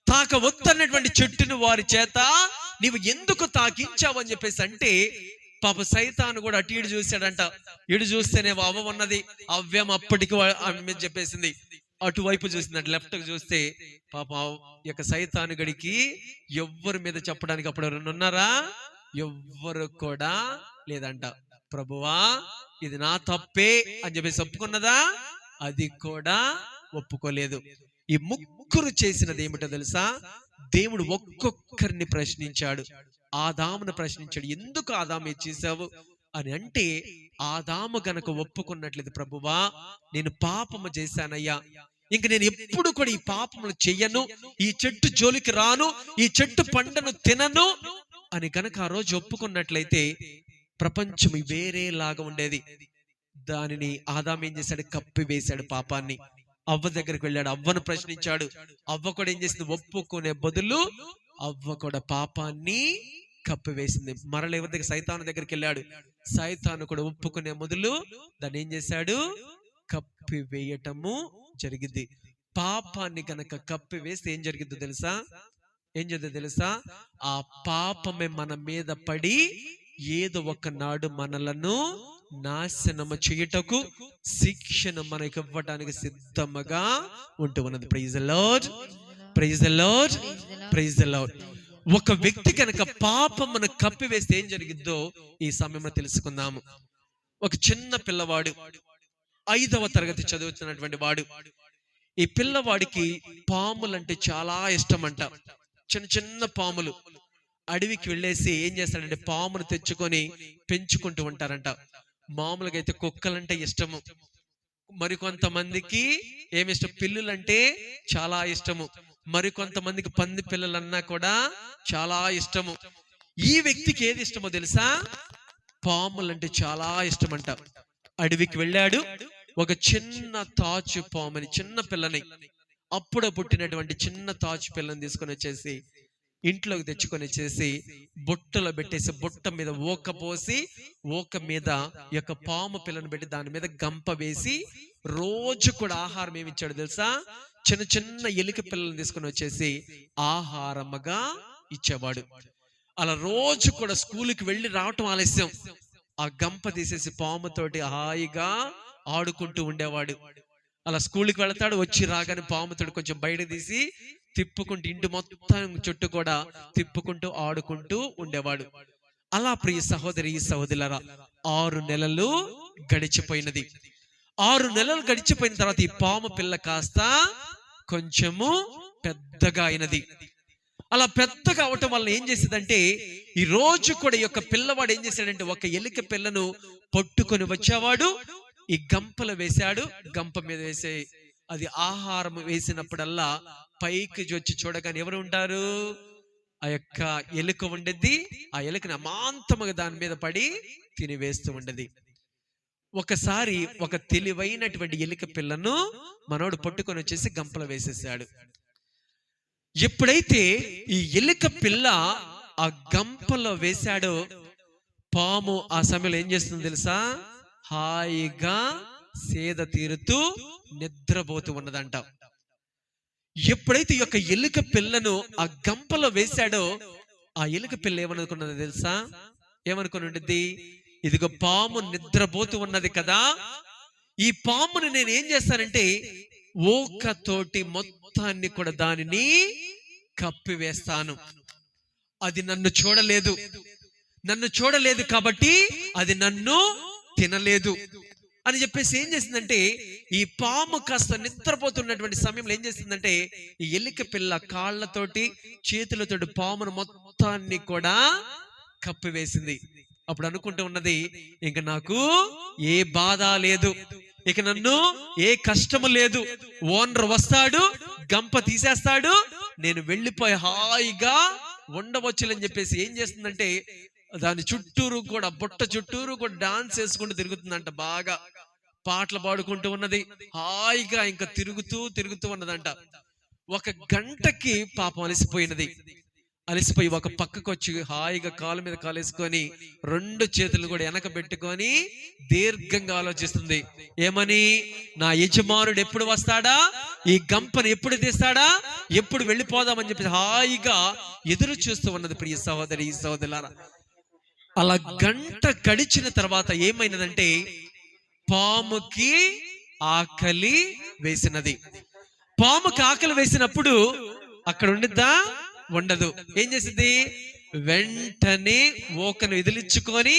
తాకవద్దన్నటువంటి చెట్టును వారి చేత నీవు ఎందుకు తాకించావు అని చెప్పేసి అంటే పాప సైతాను కూడా అటు ఇటు చూశాడంట. ఇటు చూస్తేనే అవ్వ ఉన్నది, అవ్వేం అప్పటికి ఆమె మీద చెప్పేసింది. అటువైపు చూసిందంట, లెఫ్ట్ చూస్తే పాప యొక్క సైతాను గడికి ఎవ్వరి మీద చెప్పడానికి అప్పుడు ఎవరైనా ఉన్నారా? ఎవ్వరు కూడా లేదంట. ప్రభువా, ఇది నా తప్పే అని చెప్పేసి ఒప్పుకున్నదా? అది కూడా ఒప్పుకోలేదు. ఈ ముగ్గురు చేసినది ఏమిటో తెలుసా? దేవుడు ఒక్కొక్కరిని ప్రశ్నించాడు. ఆదామును ప్రశ్నించాడు, ఎందుకు ఆదాము చేశావు అని అంటే, ఆదాము గనక ఒప్పుకున్నట్లయితే ప్రభువా, నేను పాపము చేశానయ్యా, ఇంక నేను ఎప్పుడు కూడా ఈ పాపములు చెయ్యను, ఈ చెట్టు జోలికి రాను, ఈ చెట్టు పండును తినను అని గనక ఆ రోజు ఒప్పుకున్నట్లయితే ప్రపంచం వేరేలాగా ఉండేది. దానిని ఆదాము ఏం చేశాడు? కప్పి వేశాడు పాపాన్ని. అవ్వ దగ్గరికి వెళ్ళాడు, అవ్వను ప్రశ్నించాడు. అవ్వ కూడా ఏం చేసింది? ఒప్పుకునే బదులు అవ్వ కూడా పాపాన్ని కప్పివేసింది. మరల ఎవరి దగ్గర? సైతాను దగ్గరికి వెళ్ళాడు. సైతాను కూడా ఒప్పుకునే మొదలు దాన్ని ఏం చేశాడు? కప్పివేయటము జరిగింది. పాపాన్ని గనక కప్పివేస్తే ఏం జరిగిందో తెలుసా? ఏం జరిగిందో తెలుసా? ఆ పాపమే మన మీద పడి ఏదో ఒక నాడు మనలను నాశనము చేయుటకు, శిక్షను మనకి ఇవ్వడానికి సిద్ధముగా ఉంటూ ఉన్నది. Praise the lord, praise the lord, praise the lord. ఒక వ్యక్తి కనుక పాపమును కప్పివేస్తే ఏం జరిగిద్దో ఈ సమయంలో తెలుసుకుందాము. ఒక చిన్న పిల్లవాడు, 5వ తరగతి చదువుతున్నటువంటి వాడు. ఈ పిల్లవాడికి పాములంటే చాలా ఇష్టం అంట. చిన్న చిన్న పాములు. అడవికి వెళ్ళేసి ఏం చేస్తాడంటే పామును తెచ్చుకొని పెంచుకుంటూ ఉంటారంట. మామూలుగా అయితే కుక్కలంటే ఇష్టము, మరికొంతమందికి ఏమిష్టం? పిల్లులంటే చాలా ఇష్టము, మరికొంతమందికి పంది పిల్లలన్నా కూడా చాలా ఇష్టము. ఈ వ్యక్తికి ఏది ఇష్టమో తెలుసా? పాములంటే చాలా ఇష్టమంట. అడవికి వెళ్ళాడు, ఒక చిన్న తాచు పాముని, చిన్న పిల్లని, అప్పుడే పుట్టినటువంటి చిన్న తాచు పిల్లని తీసుకొని వచ్చేసి ఇంట్లోకి తెచ్చుకొని వచ్చేసి బుట్టలో పెట్టేసి, బుట్ట మీద ఊక పోసి, ఊక మీద ఈ యొక్క పాము పిల్లని పెట్టి దాని మీద గంప వేసి రోజు కూడా ఆహారం ఏమి ఇచ్చాడు తెలుసా? చిన్న చిన్న ఎలుక పిల్లల్ని తీసుకొని వచ్చేసి ఆహారముగా ఇచ్చేవాడు. అలా రోజు కూడా స్కూల్కి వెళ్ళి రావటం ఆలస్యం, ఆ గంప తీసేసి పాముతోటి హాయిగా ఆడుకుంటూ ఉండేవాడు. అలా స్కూల్కి వెళతాడు, వచ్చి రాగానే పాముతోటి కొంచెం బయట తీసి తిప్పుకుంటూ ఇంటి మొత్తం చుట్టూ కూడా తిప్పుకుంటూ ఆడుకుంటూ ఉండేవాడు. అలా ప్రియ సహోదరి సహోదరులారా 6 నెలలు గడిచిపోయినది. 6 నెలలు గడిచిపోయిన తర్వాత ఈ పాము పిల్ల కాస్త కొంచెము పెద్దగా అయినది. అలా పెద్దగా అవటం వల్ల ఏం చేసేదంటే, ఈ రోజు కూడా ఈ యొక్క పిల్లవాడు ఏం చేశాడంటే, ఒక ఎలుక పిల్లను పట్టుకొని వచ్చేవాడు, ఈ గంపలో వేశాడు. గంప మీద వేసే అది ఆహారం వేసినప్పుడల్లా పైకి వచ్చి చూడగానే ఎవరు ఉంటారు? ఆ యొక్క ఎలుక ఉండేది. ఆ ఎలుకని అమాంతముగా దాని మీద పడి తినివేస్తూ ఉండేది. ఒకసారి ఒక తెలివైనటువంటి ఎలుక పిల్లను మనోడు పట్టుకొని వచ్చేసి గంపలో వేసేసాడు. ఎప్పుడైతే ఈ ఎలుక పిల్ల ఆ గంపలో వేశాడో, పాము ఆ సమయంలో ఏం చేస్తుంది తెలుసా? హాయిగా సేద తీరుతూ నిద్రపోతూ ఉన్నదంట. ఎప్పుడైతే ఈ యొక్క ఎలుక పిల్లను ఆ గంపలో వేశాడో, ఆ ఎలుక పిల్ల ఏమనుకున్నది తెలుసా? ఏమనుకుని ఉండేది? ఇదిగో పాము నిద్రపోతూ ఉన్నది కదా, ఈ పాముని నేను ఏం చేస్తానంటే ఓకతోటి మొత్తాన్ని కూడా దానిని కప్పివేస్తాను. అది నన్ను చూడలేదు కాబట్టి అది నన్ను తినలేదు అని చెప్పేసి ఏం చేసిందంటే, ఈ పాము కాస్త నిద్రపోతున్నటువంటి సమయంలో ఏం చేసిందంటే, ఈ ఎలుక పిల్ల కాళ్ళతోటి చేతులతోటి పామును మొత్తాన్ని కూడా కప్పివేసింది. అప్పుడు అనుకుంటూ ఉన్నది, ఇంక నాకు ఏ బాధ లేదు, ఇక నన్ను ఏ కష్టము లేదు, ఓనర్ వస్తాడు, గంప తీసేస్తాడు, నేను వెళ్ళిపోయి హాయిగా ఉండవచ్చులని చెప్పేసి ఏం చేస్తుందంటే, దాని చుట్టూరు కూడా, బుట్ట చుట్టూరు కూడా డాన్స్ వేసుకుంటూ తిరుగుతుందంట. బాగా పాటలు పాడుకుంటూ ఉన్నది, హాయిగా ఇంకా తిరుగుతూ ఉన్నదంట. 1 గంటకి పాపం అలసిపోయి ఒక పక్కకు వచ్చి హాయిగా కాలు మీద కాలేసుకొని 2 చేతులు కూడా వెనక పెట్టుకొని దీర్ఘంగా ఆలోచిస్తుంది. ఏమని? నా యజమానుడు ఎప్పుడు వస్తాడా, ఈ గంపను ఎప్పుడు తీస్తాడా, ఎప్పుడు వెళ్ళిపోదామని చెప్పి హాయిగా ఎదురు చూస్తూ ఉన్నది. ప్రియ సహోదరి సహోదరులారా, అలా గంట గడిచిన తర్వాత ఏమైనదంటే, పాముకి ఆకలి వేసినది. పాముకి ఆకలి వేసినప్పుడు అక్కడ ఉండిద్దా? ఉండదు. ఏం చేసింది? వెంటనే ఓకను విదిలించుకొని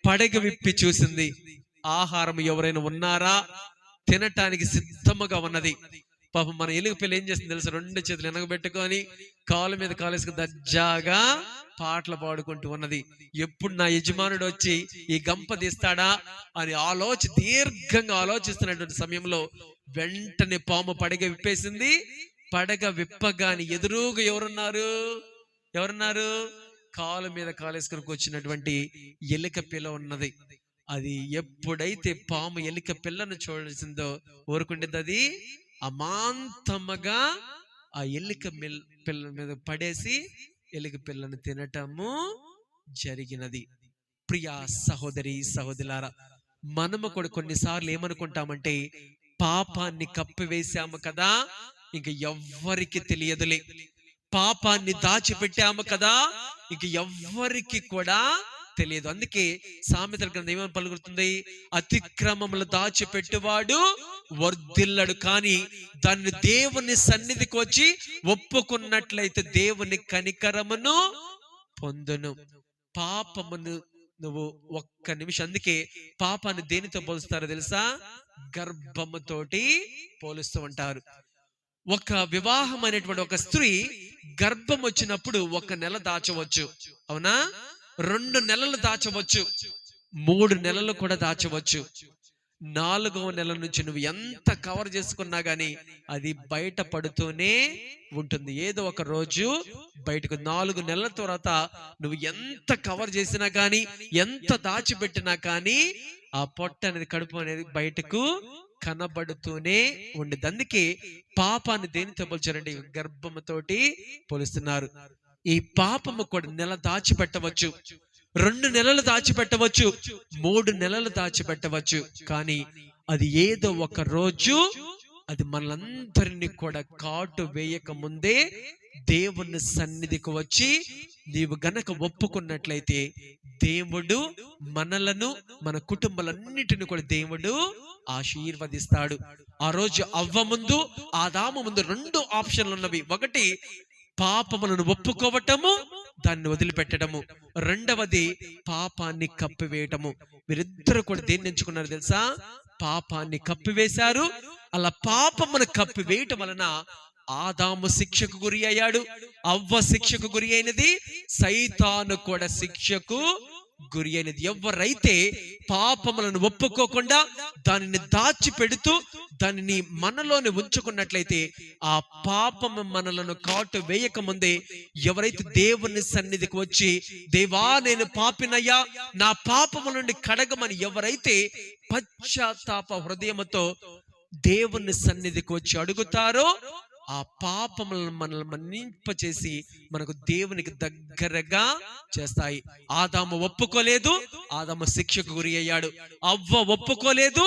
పడగ విప్పి చూసింది. ఆహారం ఎవరైనా ఉన్నారా, తినటానికి సిద్ధముగా ఉన్నది. పాపం మన ఎలుగు పిల్ల ఏం చేస్తుంది తెలుసు? 2 చేతులు వెనకబెట్టుకొని కాలు మీద కాలేసుకు దర్జాగా పాటలు పాడుకుంటూ ఉన్నది. ఎప్పుడు నా యజమానుడు వచ్చి ఈ గంప తీస్తాడా అని దీర్ఘంగా ఆలోచిస్తున్నటువంటి సమయంలో వెంటనే పాము పడగ విప్పేసింది. పడగ విప్పగాని ఎదురుగా ఎవరున్నారు? కాలు మీద కాలేసుకుని కూర్చున్నటువంటి ఎలుక పిల్ల ఉన్నది. అది ఎప్పుడైతే పాము ఎలుక పిల్లను చూడాల్సిందో ఊరుకుండేది, అది అమాంతముగా ఆ ఎలుక పిల్ల మీద పడేసి ఎలుక పిల్లను తినటము జరిగినది. ప్రియా సహోదరి సహోదరులారా, మనము కూడా కొన్నిసార్లు ఏమనుకుంటామంటే, పాపాన్ని కప్పివేశాము కదా, ఇంక ఎవ్వరికి తెలియదులే, పాపాన్ని దాచిపెట్టాము కదా, ఇంక ఎవ్వరికి కూడా తెలియదు. అందుకే సామెతల గ్రంథం ఏమని పలుకుతుంది? అతిక్రమములు దాచిపెట్టువాడు వర్ధిల్లడు, కానీ దాన్ని దేవుని సన్నిధికి వచ్చి ఒప్పుకున్నట్లయితే దేవుని కనికరమును పొందును. పాపమును నువ్వు 1 నిమిషం, అందుకే పాపాన్ని దేనితో పోలుస్తారో తెలుసా? గర్భముతోటి పోలుస్తూ ఉంటారు. ఒక వివాహం అనేటువంటి ఒక స్త్రీ గర్భం వచ్చినప్పుడు 1 నెల దాచవచ్చు, అవునా? 2 నెలలు దాచవచ్చు, 3 నెలలు కూడా దాచవచ్చు. 4వ నెల నుంచి నువ్వు ఎంత కవర్ చేసుకున్నా గానీ అది బయట పడుతూనే ఉంటుంది. ఏదో ఒక రోజు బయటకు 4 నెలల తర్వాత నువ్వు ఎంత కవర్ చేసినా కానీ, ఎంత దాచిపెట్టినా కానీ ఆ పొట్ట అనేది, కడుపు అనేది బయటకు కనబడుతూనే ఉండేది. అందుకే పాపాన్ని దేనితో పోల్చారంటే గర్భముతోటి పోలుస్తున్నారు. ఈ పాపము కూడా నెల దాచిపెట్టవచ్చు, 2 నెలలు దాచిపెట్టవచ్చు, 3 నెలలు దాచిపెట్టవచ్చు. కానీ అది ఏదో ఒక రోజు అది మనందరినీ కూడా కాటు వేయక ముందే దేవుని సన్నిధికి వచ్చి నీవు గనక ఒప్పుకున్నట్లయితే దేవుడు మనలను, మన కుటుంబాలన్నిటిని కూడా దేవుడు ఆశీర్వదిస్తాడు. ఆ రోజు అవ్వ ముందు, ఆదాము ముందు 2 ఆప్షన్లు ఉన్నవి. ఒకటి పాపములను ఒప్పుకోవటము, దాన్ని వదిలిపెట్టడము. రెండవది పాపాన్ని కప్పివేయటము. వీరిద్దరు కూడా దేన్ని ఎంచుకున్నారు తెలుసా? పాపాన్ని కప్పివేశారు. అలా పాపమును కప్పివేయటం వలన ఆదాము శిక్షకు గురి అయ్యాడు, అవ్వ శిక్షకు గురి అయినది, సైతాను కూడా శిక్షకు గురి అయినది. ఎవరైతే పాపములను ఒప్పుకోకుండా దానిని దాచిపెడుతూ దానిని మనలోని ఉంచుకున్నట్లయితే ఆ పాపము మనలను కాటు వేయక ముందే ఎవరైతే దేవుని సన్నిధికి వచ్చి దేవా నేను పాపినయ్యా, నా పాపము నుండి కడగమని ఎవరైతే పశ్చాత్తాప హృదయముతో దేవుని సన్నిధికి వచ్చి అడుగుతారో ఆ పాపములను మనల్ని మన్నింపచేసి మనకు దేవునికి దగ్గరగా చేస్తాయి. ఆదాము ఒప్పుకోలేదు, ఆదాము శిక్షకు గురి అయ్యాడు. అవ్వ ఒప్పుకోలేదు,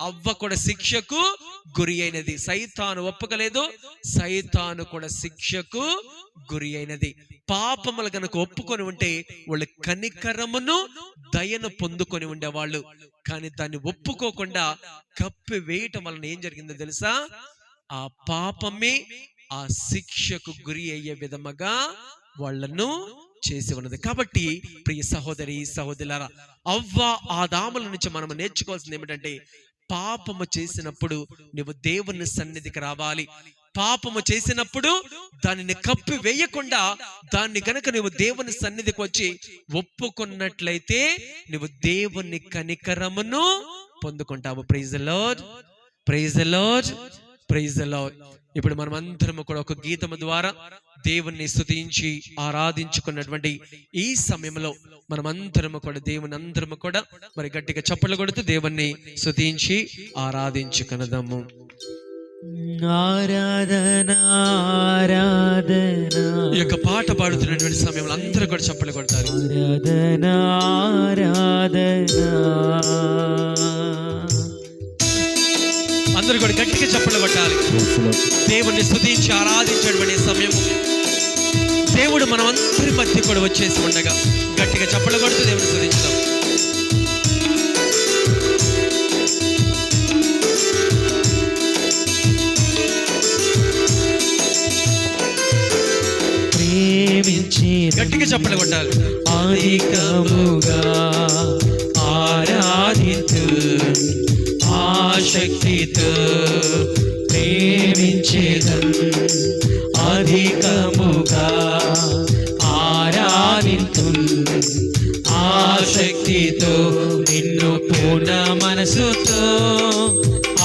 అవ్వ కూడా శిక్షకు గురి అయినది. సైతాను ఒప్పుకోలేదు, సైతాను కూడా శిక్షకు గురి అయినది. పాపములు గనక ఒప్పుకొని ఉంటే వాళ్ళు కనికరమును దయను పొందుకొని ఉండేవాళ్ళు. కానీ దాన్ని ఒప్పుకోకుండా కప్పి వేయటం వలన ఏం జరిగిందో తెలుసా? ఆ పాపమే ఆ శిక్షకు గురి అయ్యే విధముగా వాళ్ళను చేసి ఉన్నది. కాబట్టి ప్రియ సహోదరి సహోదరులారా, అవ్వ ఆదాముల నుంచి మనం నేర్చుకోవాల్సింది ఏమిటంటే, పాపము చేసినప్పుడు నువ్వు దేవుని సన్నిధికి రావాలి. పాపము చేసినప్పుడు దానిని కప్పి వేయకుండా దాన్ని గనక నువ్వు దేవుని సన్నిధికి వచ్చి ఒప్పుకున్నట్లయితే నువ్వు దేవుని కనికరమును పొందుకుంటావు. Praise the lord, praise the lord, praise the lord. ఇప్పుడు మనం అందరము కూడా ఒక గీతము ద్వారా దేవుణ్ణి స్తుతించి ఆరాధించుకున్నటువంటి ఈ సమయంలో మనమందరము కూడా దేవుని అందరము కూడా మరి గట్టిగా చప్పట్లు కొడుతూ దేవుణ్ణి స్తుతించి ఆరాధించుకునదాము. ఆరాధన ఆరాధన. ఈ యొక్క పాట పాడుతున్నటువంటి సమయంలో అందరూ కూడా చప్పట్లు కొడతారు. ఆరాధన ఆరాధన. అందరూ కూడా గట్టిగా చప్పట్లు కొట్టాలి. దేవుణ్ణి స్తుతించి ఆరాధించేటువంటి సమయం దేవుడు మనం అందరి మధ్య కూడా వచ్చేసి ఉండగా గట్టిగా చప్పట్లు కొడుతూ దేవుని స్తుతించుదాం. గట్టిగా చప్పట్లు కొట్టాలి. అధికముగా ఆరాధించు, ఆసక్తితో ప్రేమించేదన్. అధికముగా ఆరాధించు, ఆసక్తితో నిన్ను పూర్ణ మనసుతో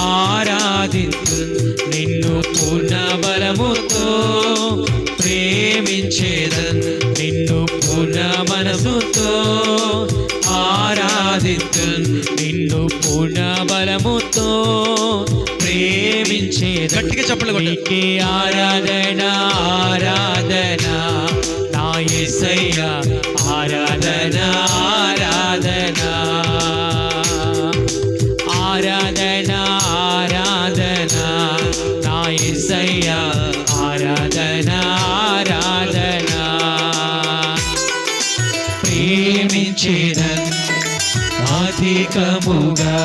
ఆరాధించు, నిన్ను పూర్ణ బలముతో ప్రేమించేదన్. నిన్ను పూర్ణ మనసుతో ఆరాధించు, నిన్ను పూర్ణ బలముతో ప్రేమించేదన్. గట్టిగా చప్పట్లు కొట్టాలి. నీకే ఆరాధన ఆరాధన నా యేసయ్యా, ఆరాధన ఆరాధన ఆరాధన ఆరాధన నా యేసయ్యా, ఆరాధన ఆరాధన. ప్రేమించేదన్ అధికముగా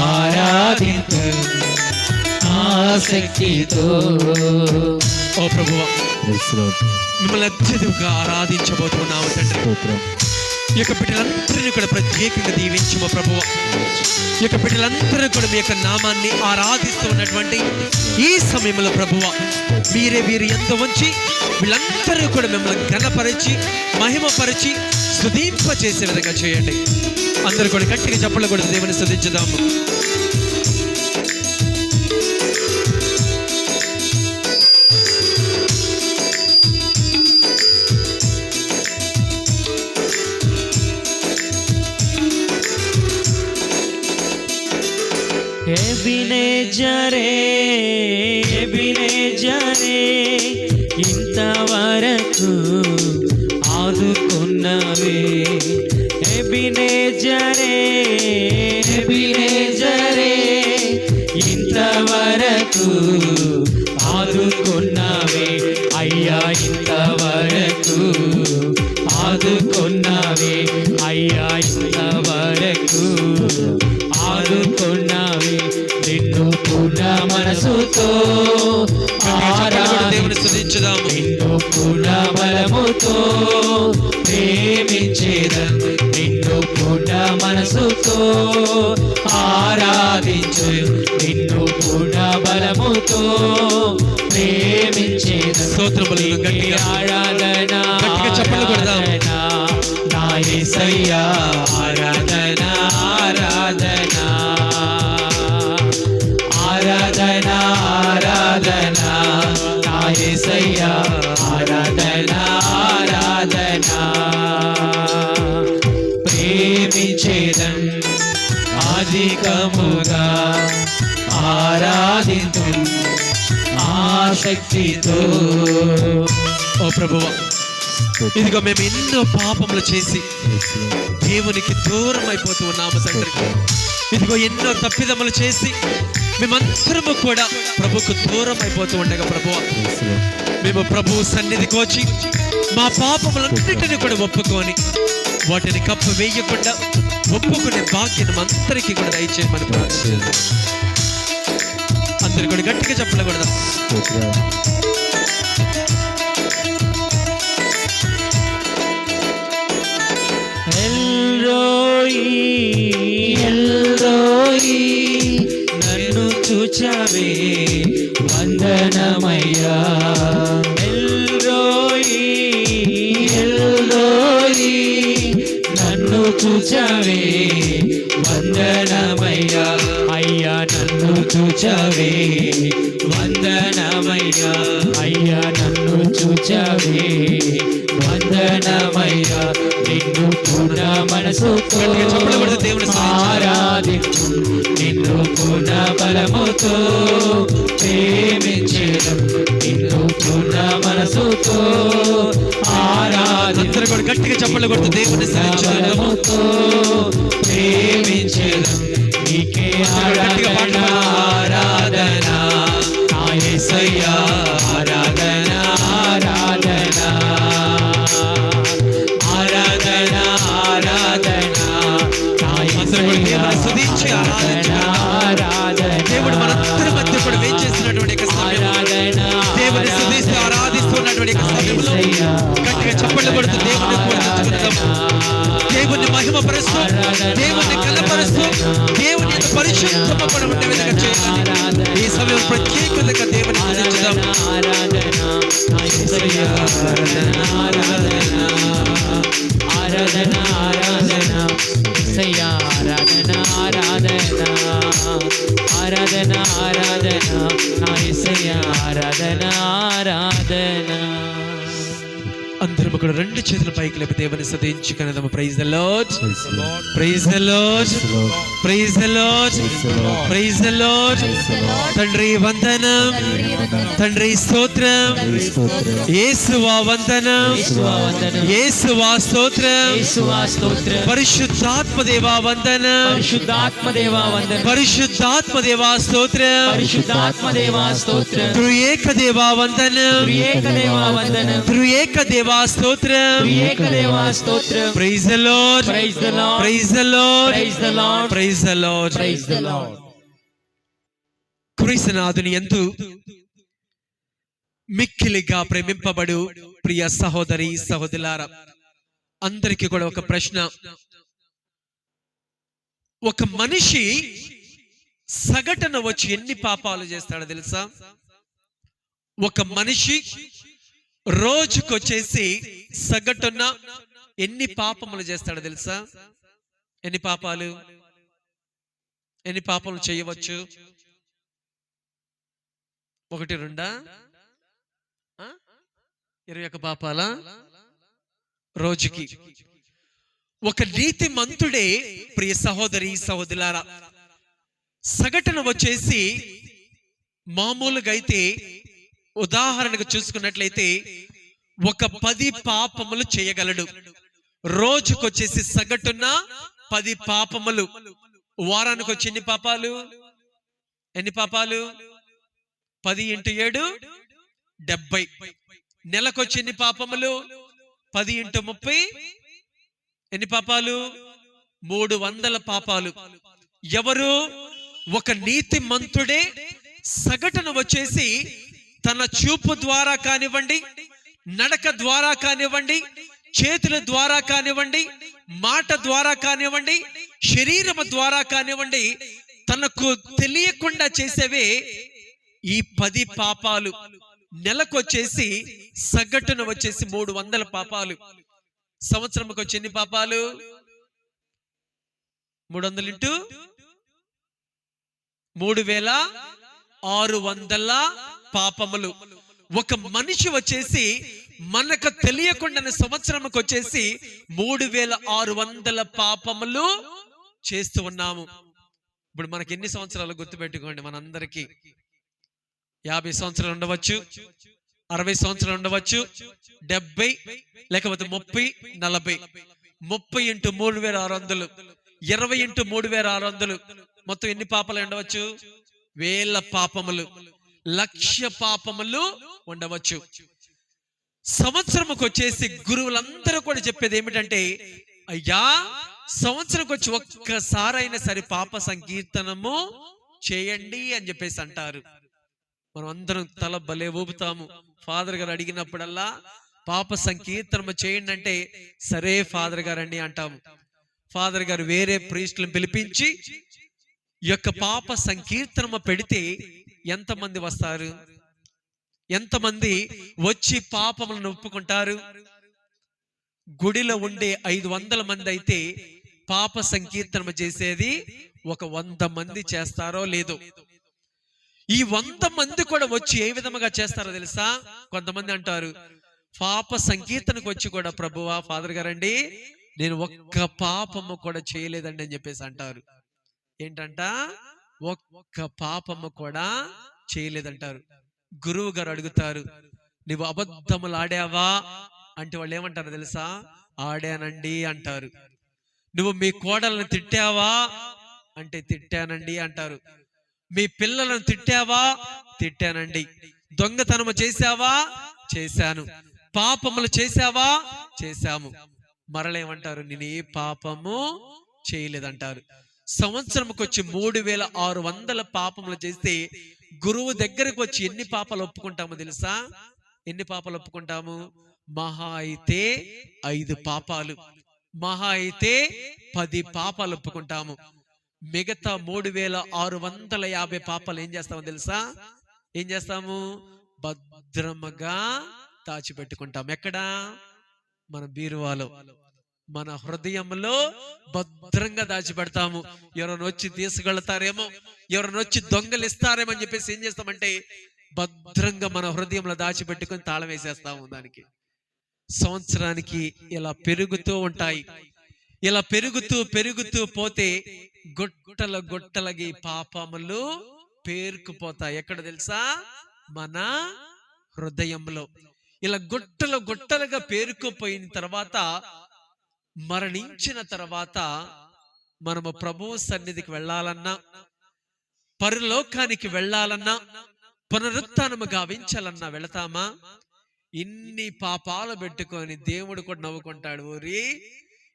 ఆరాధించు, ఆసక్తితో. ఓ ప్రభువా, మిమ్మల్ని అత్యధికంగా ఆరాధించబోతున్నాము తండ్రి. ఈ యొక్క బిడ్డలందరినీ కూడా ప్రత్యేకంగా దీవించము ప్రభువా. ఈ యొక్క బిడ్డలందరూ కూడా మీ యొక్క నామాన్ని ఆరాధిస్తూ ఉన్నటువంటి ఈ సమయంలో ప్రభువా, మీరే వీరు ఎంత ఉంచి వీళ్ళందరూ కూడా మిమ్మల్ని ఘనపరిచి మహిమపరిచి స్తుతింప చేసే విధంగా చేయండి. అందరూ కూడా గట్టిగా చప్పట్లు కొడుతూ దేవుని స్తుతించుదాము. ఎబినేజరే ఎబినేజరే ఇంతవరకు ఆదుకున్నవే ఎబినేజరే ఎబినేజరే ఇంతవరకు ఆదుకున్నవే అయ్యా ఇంతవరకు ఆదుకున్నవే అయ్యా ఇంతవరకు ఆదుకున్నవే నిన్ను పూర్ణ మనసుతో దేవుని స్తుతించుదాము. నిన్ను పూర్ణ బలముతో ప్రేమించేదం నిన్ను పూర్ణ మనసుతో ఆరాధించు నిన్ను పూర్ణ బలముతో ప్రేమించేదం స్తోత్రములు గట్టిగా ఆరాధన గట్టిగా చప్పట్లు కొడదాం. నా యేసయ్యా ఆరాధన ఆరాధన ఆరాధన ఆరాధన నా యేసయ్యా ఆరాధన ఆరాధన ప్రేమించేదం అధికముగా ఆరాధించు ఆసక్తితో. ఓ ప్రభువా, ఇదిగో మేము ఎన్నో పాపములు చేసి దేవునికి దూరం అయిపోతూ ఉన్నాము తండ్రి. ఇదిగో ఎన్నో తప్పిదములు చేసి మేమందరము కూడా ప్రభుకు దూరం అయిపోతూ ఉండగా ప్రభువా, మేము ప్రభు సన్నిధికి వచ్చి మా పాపములన్నిటిని కూడా ఒప్పుకొని వాటిని కప్పు వేయకుండా ఒప్పుకునే భాగ్యం అందరికీ కూడా దయచేయమని ప్రార్థిస్తున్నాను. అందరు కూడా గట్టిగా చెప్పకూడదు. ఎల్రోయి నన్ను చూచావే వందనమయ్యా ఎల్రోయి ఎల్రోయి నన్ను చూచావే వందనమయ్యా అయ్యా నన్ను చూచావే వందనమయ్యా అయ్యా నన్ను చూచావే వందనమయ్యా నిన్ను పూర్ణ మనసుతో ఆరాధించు నిన్ను పూర్ణ బలముతో ప్రేమించేదం నిన్ను పూర్ణ మనసుతో ఆరాధించు గట్టిగా చెప్పలు కొడుతూ దేవుని బలముతో ప్రేమించేదం నీకే ఆరాధన ఆరాధన నా యేసయ్యా ఆరాధన ఆరాధన ఆరాధన ఆరాధన నా యేసయ్యా ఆరాధన ఆరాధన దేవుడు మనందరి మధ్య కూడా వేచేసినటువంటి దేవుని స్తుతిస్తూ ఆరాధిస్తున్నటువంటి సమయంలో గట్టిగా చప్పట్లు కొడుతూ దేవుని పూజించుకుందాం. దేవుని మహిమ పరుస్తూ దేవుని కనపరుస్తూ దేవుని యొక్క పరిశుద్ధపడ ఉండే విధంగా చేయాలి. ఈ సమయం ప్రత్యేకంగా దేవుని స్తుతించుదాం. ఆరాధన ఆరాధన ఆరాధన ఆరాధన యేసయ్యా ఆరాధన ఆరాధన ఆరాధన ఆరాధన నా యేసయ్యా ఆరాధన ఆరాధన. అందరం కూడా రెండు చేతుల పైకి లేపి దేవుని స్తుతించి కనదాము. Praise the lord, praise the lord, praise the lord, praise the lord. తండ్రి వందనం, తండ్రి స్తోత్రం, యేసువా వందనం, యేసువా స్తోత్రం, పరిశుద్ధాత్మ దేవా వందనం, పరిశుద్ధాత్మ దేవా వందనం, పరిశుద్ధాత్మ దేవా స్తోత్రం, పరిశుద్ధాత్మ దేవా స్తోత్రం, త్రియేక దేవా వందనం, త్రియేక దేవా వందనం, త్రియేక దేవా స్తోత్రం, త్రియేక దేవా స్తోత్రం. Praise the lord, praise the lord, praise the lord, praise the lord, praise the lord, praise the lord. క్రీస్తునాథుని యందు మిక్కిలిగా ప్రేమింపబడు ప్రియ సహోదరి సహోదరులారా, అందరికీ కూడా ఒక ప్రశ్న. ఒక మనిషి సగటున వచ్చి ఎన్ని పాపాలు చేస్తాడో తెలుసా? ఒక మనిషి రోజుకొచ్చేసి సగటున ఎన్ని పాపములు చేస్తాడో తెలుసా? ఎన్ని పాపాలు చేయవచ్చు? 1 2 21 పాపాలా రోజుకి? ఒక నీతిమంతుడే ప్రియ సహోదరి సహోదరులారా సగటున వచ్చేసి మామూలుగా అయితే ఉదాహరణకు చూసుకున్నట్లయితే ఒక 10 పాపములు చేయగలడు. రోజుకొచ్చేసి సగటున 10 పాపములు. వారానికి వచ్చి ఎన్ని పాపాలు? 10 × 7 70. నెలకొచ్చి ఎన్ని పాపములు? 10 × 30 ఎన్ని పాపాలు? 300 పాపాలు. ఎవరు? ఒక నీతిమంతుడే సగటున వచ్చేసి తన చూపు ద్వారా కానివ్వండి, నడక ద్వారా కానివ్వండి, చేతుల ద్వారా కానివ్వండి, మాట ద్వారా కానివ్వండి, శరీరము ద్వారా కానివ్వండి, తనకు తెలియకుండా చేసేవే ఈ 10 పాపాలు. నెలకొచ్చేసి సగటున వచ్చేసి 300 పాపాలు. సంవత్సరంకి వచ్చి ఎన్ని పాపాలు? 300 × 3600 పాపములు. ఒక మనిషి వచ్చేసి మనకు తెలియకుండానే సంవత్సరంకి వచ్చేసి 3600 పాపములు చేస్తూ ఉన్నాము. ఇప్పుడు మనకి ఎన్ని సంవత్సరాలు గుర్తుపెట్టుకోండి. మనందరికీ 50 సంవత్సరాలు ఉండవచ్చు, 60 సంవత్సరాలు ఉండవచ్చు, 70 లేకపోతే 30, 40. 30 × 3600, 20 × 3600 మొత్తం ఎన్ని పాపాలు ఉండవచ్చు? 1000 పాపములు, 1,00,000 పాపములు ఉండవచ్చు. సంవత్సరంకి వచ్చేసి గురువులందరూ కూడా చెప్పేది ఏమిటంటే, అయ్యా సంవత్సరంకి వచ్చి ఒక్కసారైనా సరే పాప సంకీర్తనము చేయండి అని చెప్పేసి అంటారు. మనం అందరం తల భలే ఊపుతాము. ఫాదర్ గారు అడిగినప్పుడల్లా పాప సంకీర్తనము చేయండి అంటే సరే ఫాదర్ గారు అండి అంటాము. ఫాదర్ గారు వేరే ప్రీస్టులను పిలిపించి ఈ యొక్క పాప సంకీర్తనము పెడితే ఎంతమంది వస్తారు? ఎంతమంది వచ్చి పాపములను ఒప్పుకుంటారు? గుడిలో ఉండే 500 మంది అయితే పాప సంకీర్తనము చేసేది ఒక 100 మంది చేస్తారో లేదో. ఈ 100 మంది కూడా వచ్చి ఏ విధముగా చేస్తారో తెలుసా? కొంతమంది అంటారు, పాప సంకీర్తనకు వచ్చి కూడా ప్రభువా ఫాదర్ గారండి నేను ఒక్క పాపము కూడా చేయలేదండి అని చెప్పేసి అంటారు. ఏంటంట? ఒక్క పాపము కూడా చేయలేదంటారు. గురువు గారు అడుగుతారు, నువ్వు అబద్ధములు ఆడావా అంటే వాళ్ళు ఏమంటారు తెలుసా? ఆడానండి అంటారు. నువ్వు మీ కోడలను తిట్టావా అంటే తిట్టానండి అంటారు. మీ పిల్లలను తిట్టావా? తిట్టానండి. దొంగతనము చేశావా? చేశాను. పాపములు చేశావా? చేశాము. మరలేమంటారు? నేను ఏ పాపము చేయలేదంటారు. సంవత్సరంకి వచ్చి 3600 పాపములు చేస్తే గురువు దగ్గరకు వచ్చి ఎన్ని పాపాలు ఒప్పుకుంటామో తెలుసా? ఎన్ని పాపాలు ఒప్పుకుంటాము? మహా అయితే 5 పాపాలు, మహా అయితే 10 పాపాలు ఒప్పుకుంటాము. మిగతా 3650 పాపాలు ఏం చేస్తామో తెలుసా? ఏం చేస్తాము? భద్రముగా దాచిపెట్టుకుంటాం. ఎక్కడా? మన బీరువాలో, మన హృదయంలో భద్రంగా దాచిపెడతాము. ఎవరైనా వచ్చి తీసుకెళ్తారేమో, ఎవరైనా వచ్చి దొంగలిస్తారేమో అని చెప్పేసి ఏం చేస్తామంటే భద్రంగా మన హృదయంలో దాచిపెట్టుకొని తాళం వేసేస్తాము దానికి. సంవత్సరానికి ఇలా పెరుగుతూ ఉంటాయి. ఇలా పెరుగుతూ పోతే గుట్టలకి పాపములు పేరుకుపోతాయి. ఎక్కడ తెలుసా? మన హృదయంలో. ఇలా గుట్టలుగా పేరుకుపోయిన తర్వాత, మరణించిన తర్వాత మనము ప్రభువు సన్నిధికి వెళ్ళాలన్నా, పరలోకానికి వెళ్ళాలన్నా, పునరుత్థానము గావించాలన్నా వెళతామా? ఇన్ని పాపాలు పెట్టుకొని దేవుడు కూడా నవ్వుకుంటాడు. ఊరి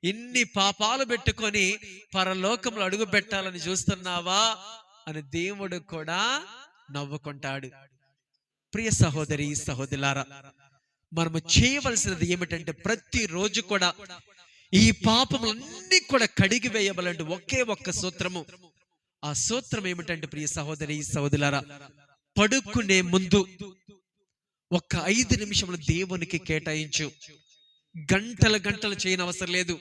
ఇన్ని పాపాలు పెట్టుకొని పరలోకంలో అడుగు పెట్టాలని చూస్తున్నావా అని దేవుడు కూడా నవ్వుకుంటాడు. ప్రియ సహోదరి సహోదరులారా, మనము చేయవలసినది ఏమిటంటే ప్రతిరోజు కూడా ఈ పాపములన్నీ కూడా కడిగి వేయబలంటే ఒకే ఒక్క సూత్రము. ఆ సూత్రం ఏమిటంటే ప్రియ సహోదరి సహోదరులారా, పడుకునే ముందు ఒక్క 5 నిమిషములు దేవునికి కేటాయించు. గంటలు చేయని అవసరం లేదు.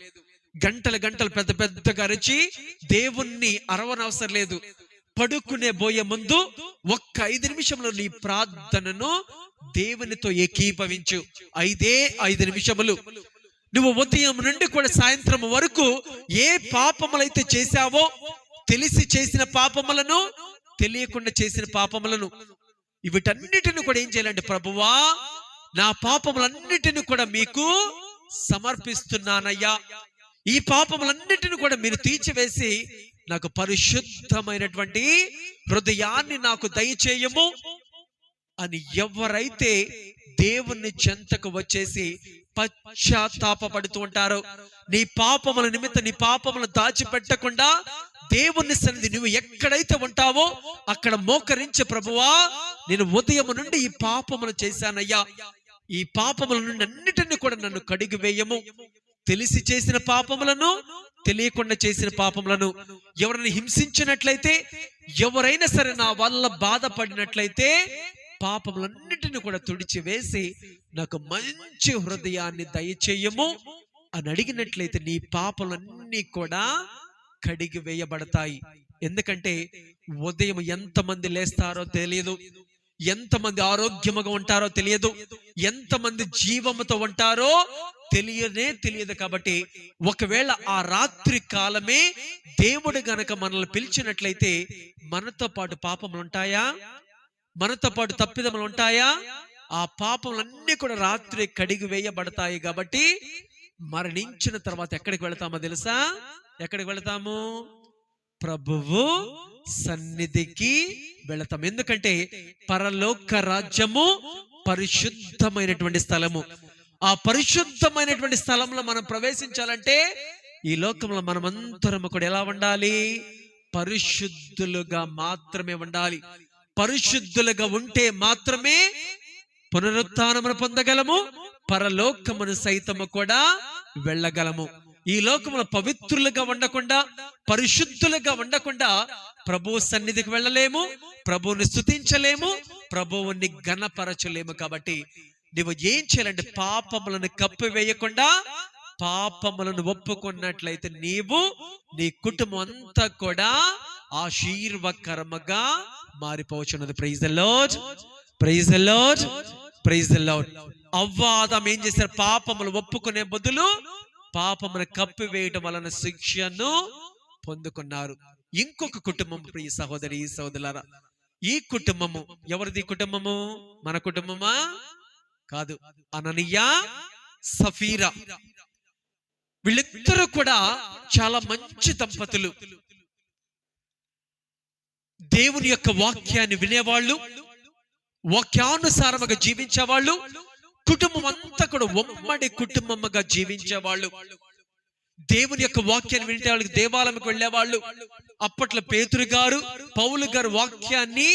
గంటలు పెద్దగా అరిచి దేవుణ్ణి అరవనవసరం లేదు. పడుకునే పోయే ముందు ఒక్క 5 నిమిషములు నీ ప్రార్థనను దేవునితో ఏకీభవించు. 5 నిమిషములు. నువ్వు ఉదయం నుండి కూడా సాయంత్రం వరకు ఏ పాపములైతే చేశావో తెలిసి చేసిన పాపములను, తెలియకుండా చేసిన పాపములను, వీటన్నిటిని కూడా ఏం చేయాలంటే, ప్రభువా నా పాపములన్నిటిని కూడా మీకు సమర్పిస్తున్నానయ్యా, ఈ పాపములన్నిటిని కూడా మీరు తీర్చివేసి నాకు పరిశుద్ధమైనటువంటి హృదయాన్ని నాకు దయచేయము అని ఎవరైతే దేవుని చెంతకు వచ్చేసి పశ్చాత్తాపడుతూ ఉంటారో, నీ పాపముల నిమిత్తం నీ పాపములను దాచిపెట్టకుండా దేవుని సన్నిధి నువ్వు ఎక్కడైతే ఉంటావో అక్కడ మోకరించి, ప్రభువా నేను ఉదయం నుండి ఈ పాపములు చేశానయ్యా, ఈ పాపముల నుండి అన్నిటిని కూడా నన్ను కడిగి వేయము, తెలిసి చేసిన పాపములను, తెలియకుండా చేసిన పాపములను, ఎవరిని హింసించినట్లయితే, ఎవరైనా సరే నా వల్ల బాధపడినట్లయితే పాపములన్నిటిని కూడా తుడిచివేసి నాకు మంచి హృదయాన్ని దయచేయము అని అడిగినట్లయితే నీ పాపములన్నీ కూడా కడిగి వేయబడతాయి. ఎందుకంటే ఉదయం ఎంతమంది లేస్తారో తెలియదు, ఎంతమంది ఆరోగ్యముగా ఉంటారో తెలియదు, ఎంతమంది జీవముతో ఉంటారో తెలియదు. కాబట్టి ఒకవేళ ఆ రాత్రి కాలమే దేవుడు గనక మనల్ని పిలిచినట్లయితే మనతో పాటు పాపములు ఉంటాయా, మనతో పాటు తప్పిదములు ఉంటాయా? ఆ పాపములన్నీ కూడా రాత్రి కడిగి వేయబడతాయి. కాబట్టి మరణించిన తర్వాత ఎక్కడికి వెళతామో తెలుసా? ఎక్కడికి వెళతాము? ప్రభువు సన్నిధికి వెళతాం. ఎందుకంటే పరలోక రాజ్యము పరిశుద్ధమైనటువంటి స్థలము. ఆ పరిశుద్ధమైనటువంటి స్థలంలో మనం ప్రవేశించాలంటే ఈ లోకంలో మనమంతరము కూడా ఎలా ఉండాలి? పరిశుద్ధులుగా మాత్రమే ఉండాలి. పరిశుద్ధులుగా ఉంటే మాత్రమే పునరుత్థానమును పొందగలము, పరలోకమును సైతము కూడా వెళ్ళగలము. ఈ లోకములో పవిత్రులుగా ఉండకుండా, పరిశుద్ధులుగా ఉండకుండా ప్రభువు సన్నిధికి వెళ్ళలేము, ప్రభువుని స్తుతించలేము, ప్రభువుని ఘనపరచలేము. కాబట్టి నువ్వు ఏం చేయాలంటే పాపములను కప్పివేయకుండా పాపములను ఒప్పుకున్నట్లయితే నీవు, నీ కుటుంబం అంతా కూడా ఆశీర్వకరముగా మారిపోవచ్చున్నది. Praise the lord, praise the lord, praise the lord. అవ్వ ఆదాము ఏం చేశారు? పాపములు ఒప్పుకునే బదులు పాపమును కప్పివేయడం వలన శిక్షను పొందుకున్నారు. ఇంకొక కుటుంబం ప్రియ సహోదరి సహోదరులారా, ఈ కుటుంబము ఎవరిది? కుటుంబము మన కుటుంబమా? కాదు. అననీయ, సఫీరా, వీళ్ళిద్దరూ కూడా చాలా మంచి దంపతులు. దేవుని యొక్క వాక్యాన్ని వినేవాళ్ళు, వాక్యానుసారముగా జీవించేవాళ్ళు, కుటుంబం అంతా కూడా ఉమ్మడి కుటుంబముగా జీవించేవాళ్ళు. దేవుని యొక్క వాక్యాన్ని వింటే వాళ్ళకి దేవాలయంకి వెళ్ళేవాళ్ళు. అప్పట్లో పేతురు గారు, పౌలు గారు వాక్యాన్ని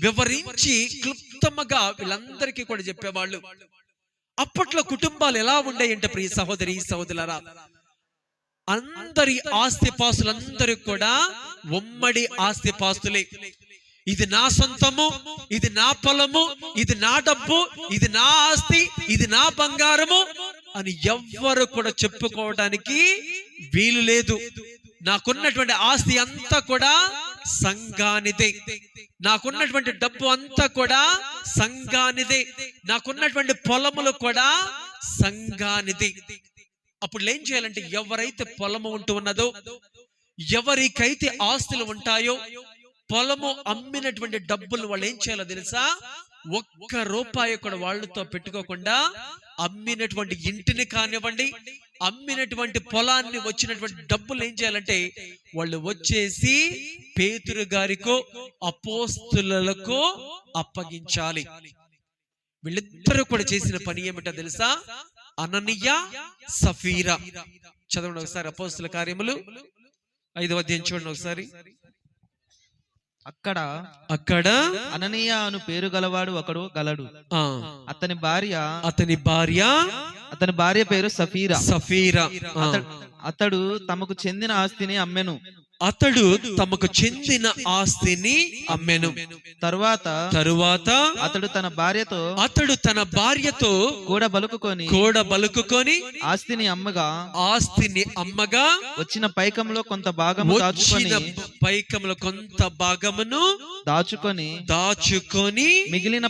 వివరించి క్లుప్తముగా వీళ్ళందరికీ కూడా చెప్పేవాళ్ళు. అప్పట్లో కుటుంబాలు ఎలా ఉండేయంటే ప్రియ సహోదరి సహోదరులారా, అందరి ఆస్తిపాస్తులందరూ కూడా ఉమ్మడి ఆస్తిపాస్తులే. ఇది నా సొంతము, ఇది నా పొలము, ఇది నా డబ్బు, ఇది నా ఆస్తి, ఇది నా బంగారము అని ఎవ్వరు కూడా చెప్పుకోవడానికి వీలు లేదు. నాకున్నటువంటి ఆస్తి అంతా కూడా సంఘానిదే, నాకున్నటువంటి డబ్బు అంతా కూడా సంఘానిదే, నాకున్నటువంటి పొలములు కూడా సంఘానిదే. అప్పుడు ఏం చేయాలంటే ఎవరైతే పొలము ఉంటూ ఉన్నదో, ఎవరికైతే ఆస్తులు ఉంటాయో, పొలము అమ్మినటువంటి డబ్బులు వాళ్ళు ఏం చేయాలో తెలుసా? ఒక్క రూపాయి కూడా వాళ్ళతో పెట్టుకోకుండా అమ్మినటువంటి ఇంటిని కానివ్వండి, అమ్మినటువంటి పొలాన్ని వచ్చినటువంటి డబ్బులు ఏం చేయాలంటే వాళ్ళు వచ్చేసి పేతురు గారికో అపోస్తులకు అప్పగించాలి. వీళ్ళిద్దరూ కూడా చేసిన పని ఏమిటో తెలుసా? అననీయ, సఫీరా. చదవండి ఒకసారి అపోస్తుల కార్యములు 5వ అధ్యాయం చూడండి ఒకసారి. అక్కడ అననీయ అను పేరు గలవాడు ఒకడు గలడు. అతని భార్య పేరు సఫీరా. అతడు తమకు చెందిన ఆస్తిని అమ్మెను. తరువాత అతడు తన భార్యతో కూడా బలుకుకొని ఆస్తిని అమ్మగా వచ్చిన పైకంలో కొంత భాగమును దాచుకొని మిగిలిన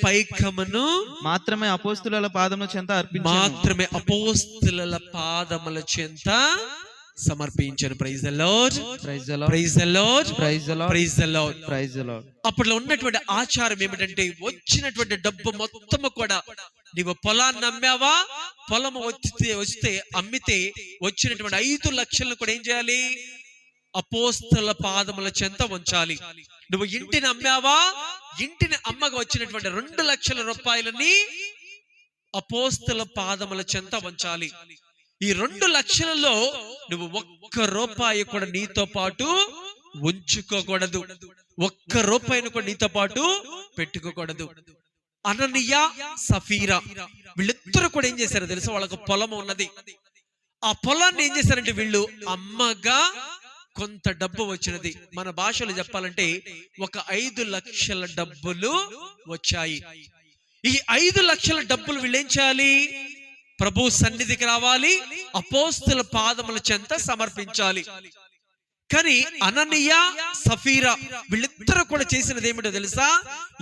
పైకమును మాత్రమే అపోస్తుల పాదముల చెంత సమర్పించాను. Praise the lord, praise the lord, praise the lord, praise the lord, praise the lord, praise the lord. అప్పట్లో ఉన్నటువంటి ఆచారం ఏమిటంటే వచ్చినటువంటి డబ్బు మొత్తము కూడా నీవు పొలాన్ని అమ్మావా, పొలము వస్తే అమ్మితే వచ్చినటువంటి 5 లక్షలను కూడా ఏం చేయాలి? అపోస్తల పాదముల చెంత ఉంచాలి. నువ్వు ఇంటిని అమ్మావా, ఇంటిని అమ్మగా వచ్చినటువంటి 2 లక్షల రూపాయలని అపోస్తల పాదముల చెంత ఉంచాలి. ఈ 2 లక్షలలో నువ్వు 1 రూపాయి కూడా నీతో పాటు ఉంచుకోకూడదు, 1 రూపాయిని కూడా నీతో పాటు పెట్టుకోకూడదు. అననీయ, సఫీరా వీళ్ళిద్దరూ కూడా ఏం చేశారో తెలుసా? వాళ్ళకు పొలం ఉన్నది. ఆ పొలాన్ని ఏం చేశారంటే వీళ్ళు అమ్మగా కొంత డబ్బు వచ్చినది. మన భాషలో చెప్పాలంటే ఒక 5 లక్షల డబ్బులు వచ్చాయి. ఈ 5 లక్షల డబ్బులు వీళ్ళు ఏం చేయాలి? ప్రభు సన్నిధికి రావాలి, అపోస్తల పాదముల చెంత సమర్పించాలి. కానీ అననీయ, సఫీరా వీళ్ళిద్దరూ కూడా చేసినది ఏమిటో తెలుసా?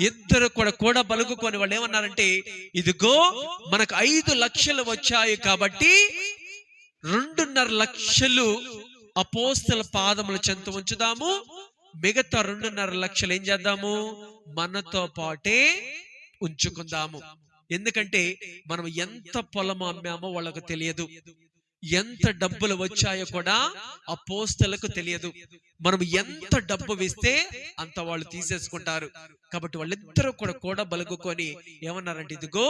ఇద్దరు కూడా బలుగుకొని వాళ్ళు ఏమన్నారంటే, ఇదిగో మనకు 5 లక్షలు వచ్చాయి కాబట్టి 2.5 లక్షలు అపోస్తల పాదముల చెంత ఉంచుదాము, మిగతా 2.5 లక్షలు ఏం చేద్దాము? మనతో పాటే ఉంచుకుందాము. ఎందుకంటే మనం ఎంత పొలము అమ్మామో వాళ్ళకు తెలియదు, ఎంత డబ్బులు వచ్చాయో కూడా అపోస్తలకు తెలియదు. మనం ఎంత డబ్బు వేస్తే అంత వాళ్ళు తీసేసుకుంటారు. కాబట్టి వాళ్ళిద్దరూ కూడా బలుగుకొని ఏమన్నారంటే, ఇదిగో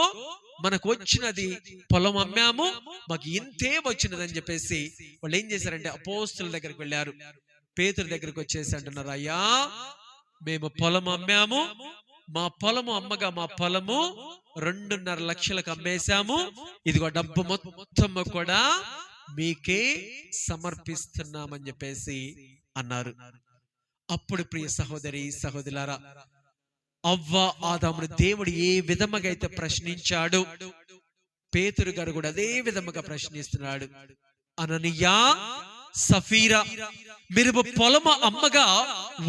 మనకు వచ్చినది పొలం అమ్మాము, మాకు ఇంతే వచ్చినది అని చెప్పేసి వాళ్ళు ఏం చేశారంటే అపోస్తల దగ్గరికి వెళ్ళారు. పేతురు దగ్గరికి వచ్చేసి అంటున్నారు, అయ్యా మేము పొలం అమ్మాము, మా పొలము అమ్మగా మా పొలము 2.5 లక్షలకు అమ్మేశాము, ఇదిగో డబ్బు మొత్తం కూడా మీకే సమర్పిస్తున్నామని చెప్పేసి అన్నారు. అప్పుడు ప్రియ సహోదరి సహోదరులారా, అవ్వ ఆదామును దేవుడు ఏ విధముగా అయితే ప్రశ్నించాడు, పేతురు గారు కూడా అదే విధముగా ప్రశ్నిస్తున్నాడు. అననీయ, సఫీరా మీరు పొలము అమ్మగా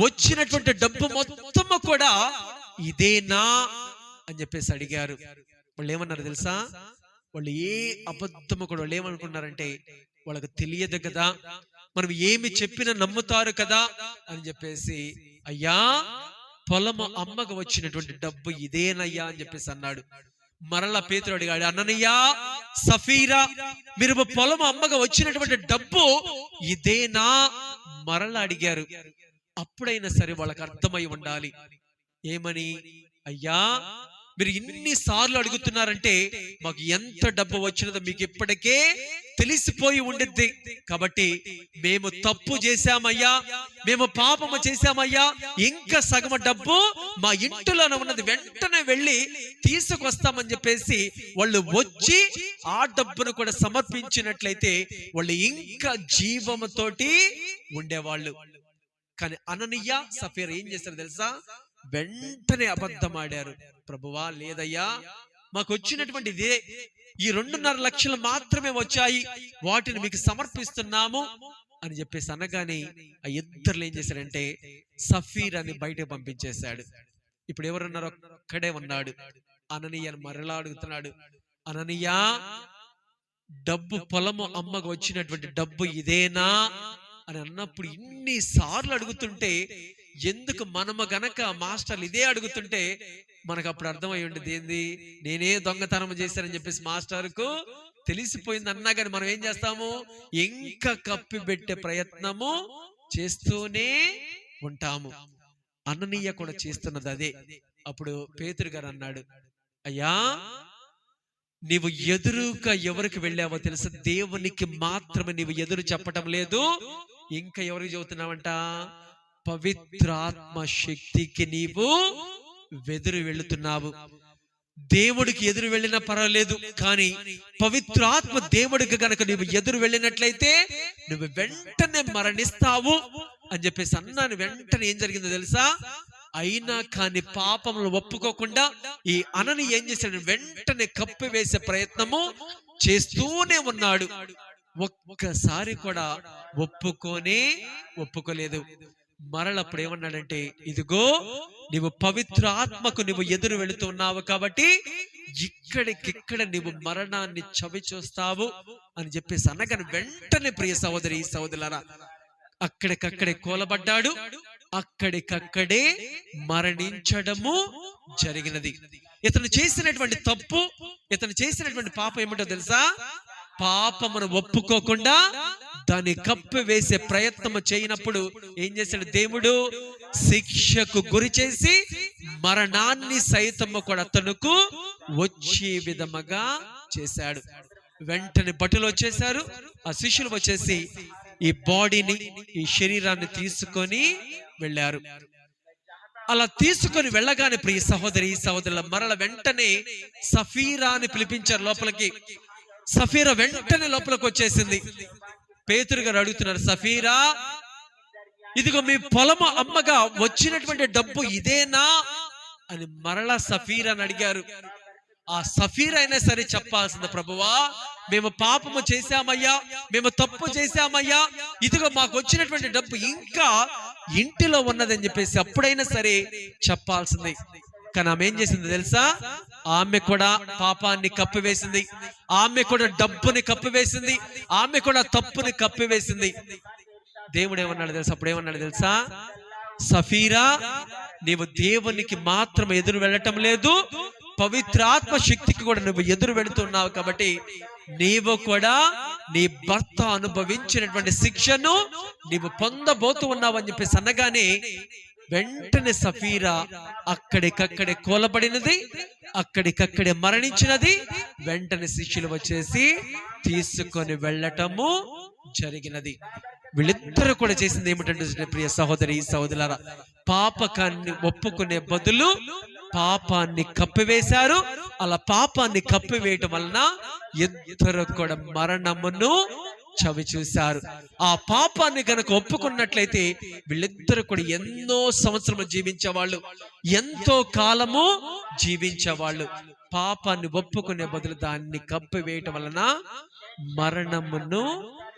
వచ్చినటువంటి డబ్బు మొత్తము కూడా ఇదేనా అని చెప్పేసి అడిగారు. వాళ్ళు ఏమన్నారు తెలుసా? వాళ్ళు ఏ అబద్ధము కూడా వాళ్ళు ఏమనుకున్నారంటే, వాళ్ళకు తెలియదు కదా, మనం ఏమి చెప్పినా నమ్ముతారు కదా అని చెప్పేసి, అయ్యా పొలము అమ్మగా వచ్చినటువంటి డబ్బు ఇదేనయ్యా అని చెప్పేసి అన్నాడు. మరలా పేతురు అడిగాడు, అననీయ, సఫీరా మీరు పొలము అమ్మగా వచ్చినటువంటి డబ్బు ఇదేనా మరలా అడిగారు. అప్పుడైనా సరే వాళ్ళకి అర్థమై ఉండాలి. ఏమని? అయ్యా మీరు ఇన్ని సార్లు అడుగుతున్నారంటే మాకు ఎంత డబ్బు వచ్చినదో మీకు ఇప్పటికే తెలిసిపోయి ఉండిద్ది. కాబట్టి మేము తప్పు చేశామయ్యా, మేము పాపము చేశామయ్యా, ఇంకా సగం డబ్బు మా ఇంటిలోనే ఉన్నది, వెంటనే వెళ్ళి తీసుకొస్తామని చెప్పేసి వాళ్ళు వచ్చి ఆ డబ్బును కూడా సమర్పించినట్లయితే వాళ్ళు ఇంకా జీవముతోటి ఉండేవాళ్ళు. కానీ అననీయ, సఫీరా ఏం చేశారు తెలుసా? వెంటనే అబద్ధం ఆడారు. ప్రభువా లేదయ్యా, మాకు వచ్చినటువంటి ఇదే, ఈ 2.5 లక్షలు మాత్రమే వచ్చాయి, వాటిని మీకు సమర్పిస్తున్నాము అని చెప్పేసి అనగానే ఆ ఇద్దరు ఏం చేశారంటే సఫీరాని బయటకు పంపించేశాడు. ఇప్పుడు ఎవరున్నారు? ఒక్కడే ఉన్నాడు. అననీయను మరలా అడుగుతున్నాడు, అననీయ డబ్బు పొలము అమ్మకు వచ్చినటువంటి డబ్బు ఇదేనా అని అన్నప్పుడు ఇన్ని సార్లు అడుగుతుంటే, ఎందుకు మనము గనక మాస్టర్లు ఇదే అడుగుతుంటే మనకు అప్పుడు అర్థమై ఉండేది, ఏంది నేనే దొంగతనం చేశానని చెప్పేసి మాస్టర్కు తెలిసిపోయింది అన్నా కానీ మనం ఏం చేస్తాము? ఇంకా కప్పి పెట్టే ప్రయత్నము చేస్తూనే ఉంటాము. అననీయ కూడా చేస్తున్నది అదే. అప్పుడు పేతురు గారు అన్నాడు, అయ్యా నీవు ఎదురుగా ఎవరికి వెళ్ళావో తెలుసా? దేవునికి మాత్రమే నీవు ఎదురు చెప్పటం లేదు, ఇంకా ఎవరికి చెబుతున్నావంట? పవిత్రాత్మ శక్తికి నీవు ఎదురు వెళుతున్నావు. దేవుడికి ఎదురు వెళ్ళినా పర్వాలేదు, కానీ పవిత్రాత్మ దేవుడికి గనక నీవు ఎదురు వెళ్ళినట్లయితే నువ్వు వెంటనే మరణిస్తావు అని చెప్పేసి అన్నాను. వెంటనే ఏం జరిగిందో తెలుసా? అయినా కానీ పాపములు ఒప్పుకోకుండా ఈ అననీయ ఏం చేశాడు? వెంటనే కప్పివేసే ప్రయత్నము చేస్తూనే ఉన్నాడు. ఒక్కసారి కూడా ఒప్పుకోలేదు. మరలప్పుడు ఏమన్నాడంటే, ఇదిగో నీవు పవిత్ర ఆత్మకు నువ్వు ఎదురు వెళుతున్నావు కాబట్టి ఇక్కడికిక్కడ నీవు మరణాన్ని చవి చూస్తావు అని చెప్పేసి అనగానే వెంటనే ప్రియ సహోదరి సహోదరులారా అక్కడికక్కడే కూలబడ్డాడు, అక్కడికక్కడే మరణించడము జరిగినది. ఇతను చేసినటువంటి తప్పు, ఇతను చేసినటువంటి పాపం ఏమిటో తెలుసా? పాపమును ఒప్పుకోకుండా దాన్ని కప్పి వేసే ప్రయత్నము చేయనప్పుడు ఏం చేశాడు దేవుడు? శిక్షకు గురి చేసి మరణాన్ని సైతము కూడా అతనుకు వచ్చే విధముగా చేశాడు. వెంటనే భటులు వచ్చేసారు, ఆ శిష్యులు వచ్చేసి ఈ బాడీని, ఈ శరీరాన్ని తీసుకొని వెళ్ళారు. అలా తీసుకొని వెళ్ళగానే ప్రియ సహోదరి సహోదరుల మరల వెంటనే సఫీరాని పిలిపించారు లోపలికి. సఫీరా వెంటనే లోపలికి వచ్చేసింది. పేతురు గారు అడుగుతున్నారు, సఫీరా ఇదిగో మీ పొలము అమ్మగా వచ్చినటువంటి డబ్బు ఇదేనా అని మరలా సఫీరాని అడిగారు. ఆ సఫీరా అయినా సరే చెప్పాల్సింది, ప్రభువా మేము పాపము చేశామయ్యా, మేము తప్పు చేశామయ్యా, ఇదిగో మాకు వచ్చినటువంటి డబ్బు ఇంకా ఇంటిలో ఉన్నదని చెప్పేసి అప్పుడైనా సరే చెప్పాల్సింది. కానీ ఆమె ఏం చేసింది తెలుసా? ఆమె కూడా పాపాన్ని కప్పివేసింది, ఆమె కూడా డబ్బుని కప్పివేసింది, ఆమె కూడా తప్పుని కప్పివేసింది. దేవుడు ఏమన్నాడు తెలుసా? అప్పుడు ఏమన్నాడు తెలుసా? సఫీరా నీవు దేవునికి మాత్రం ఎదురు వెళ్ళటం లేదు, పవిత్ర ఆత్మ శక్తికి కూడా నువ్వు ఎదురు వెళుతున్నావు కాబట్టి నీవు కూడా నీ భర్త అనుభవించినటువంటి శిక్షను నీవు పొందబోతూ ఉన్నావు అని చెప్పేసి అనగానే వెంటనే సఫీరా అక్కడికక్కడే కూలబడినది, అక్కడికక్కడే మరణించినది. వెంటనే శిష్యులు వచ్చేసి తీసుకొని వెళ్ళటము జరిగినది. వీళ్ళిద్దరూ కూడా చేసింది ఏమిటంటే ప్రియ సహోదరి సహోదరులారా, పాపకాన్ని ఒప్పుకునే బదులు పాపాన్ని కప్పివేశారు. అలా పాపాన్ని కప్పివేయటం వలన ఇద్దరు కూడా మరణమును చవి చూశారు. ఆ పాపాన్ని గనక ఒప్పుకున్నట్లయితే వీళ్ళిద్దరు కూడా ఎన్నో సంవత్సరములు జీవించేవాళ్ళు, ఎంతో కాలము జీవించేవాళ్ళు. పాపాన్ని ఒప్పుకునే బదులు దాన్ని కప్పివేయటం వలన మరణమును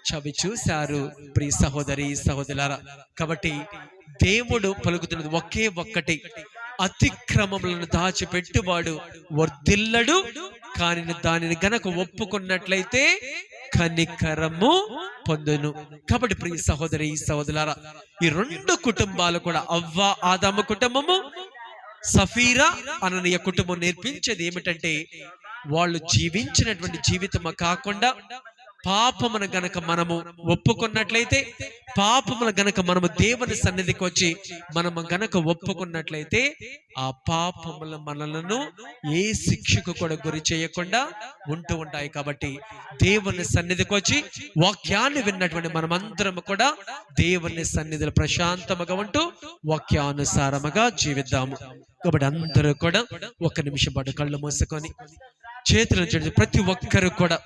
చవి చూశారు ప్రియ సహోదరి సహోదరులారా. కాబట్టి దేవుడు పలుకుతున్నది ఒకే ఒక్కటి, అతిక్రమములను దాచిపెట్టువాడు వర్ధిల్లడు, కానీ దానిని గనక ఒప్పుకున్నట్లయితే కనికరము పొందును. కాబట్టి ప్రియ సహోదరి సహోదరులారా, ఈ రెండు కుటుంబాలు కూడా అవ్వ ఆదాము కుటుంబము, సఫీరా అననీయ కుటుంబం నేర్పించేది ఏమిటంటే వాళ్ళు జీవించినటువంటి జీవితము కాకుండా పాపమును గనక మనము ఒప్పుకున్నట్లయితే, పాపమును గనక మనము దేవుని సన్నిధికి వచ్చి మనము గనక ఒప్పుకున్నట్లయితే ఆ పాపముల మనలను ఏ శిక్షకు కూడా గురి చేయకుండా ఉంటూ ఉంటాయి. కాబట్టి దేవుని సన్నిధికి వచ్చి వాక్యాన్ని విన్నటువంటి మనమందరం కూడా దేవుని సన్నిధిలో ప్రశాంతముగా ఉంటూ వాక్యానుసారముగా జీవిద్దాము. కాబట్టి అందరూ కూడా ఒక నిమిషం పాటు కళ్ళు మూసుకొని చేతులను జోడించి ప్రతి ఒక్కరు కూడా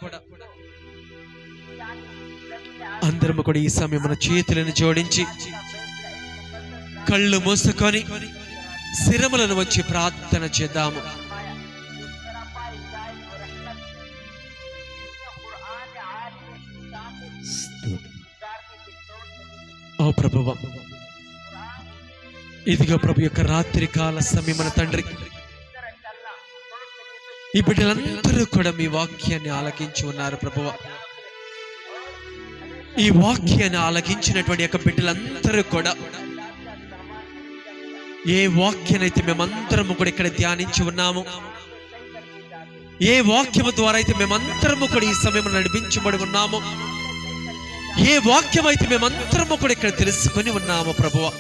అందరము కూడా ఈ సమయం మన చేతులను జోడించి కళ్ళు మూసుకొని శిరములను వచ్చి ప్రార్థన చేద్దాము. ఓ ప్రభువా, ఇదిగో ప్రభు యొక్క రాత్రి కాల సమయం మన తండ్రి, ఈ బిడ్డలందరూ కూడా మీ వాక్యాన్ని ఆలకించి ఉన్నారు ప్రభువా. ఈ వాక్యాన్ని ఆలకించినటువంటి యొక్క బిడ్డలందరూ కూడా ఏ వాక్యానైతే మేమందరము కూడా ఇక్కడ ధ్యానించి ఉన్నాము, ఏ వాక్యము ద్వారా అయితే మేమందరము కూడా ఈ సమయం నడిపించబడి ఉన్నాము, ఏ వాక్యం అయితే మేమందరము కూడా ఇక్కడ తెలుసుకొని ఉన్నాము ప్రభువా,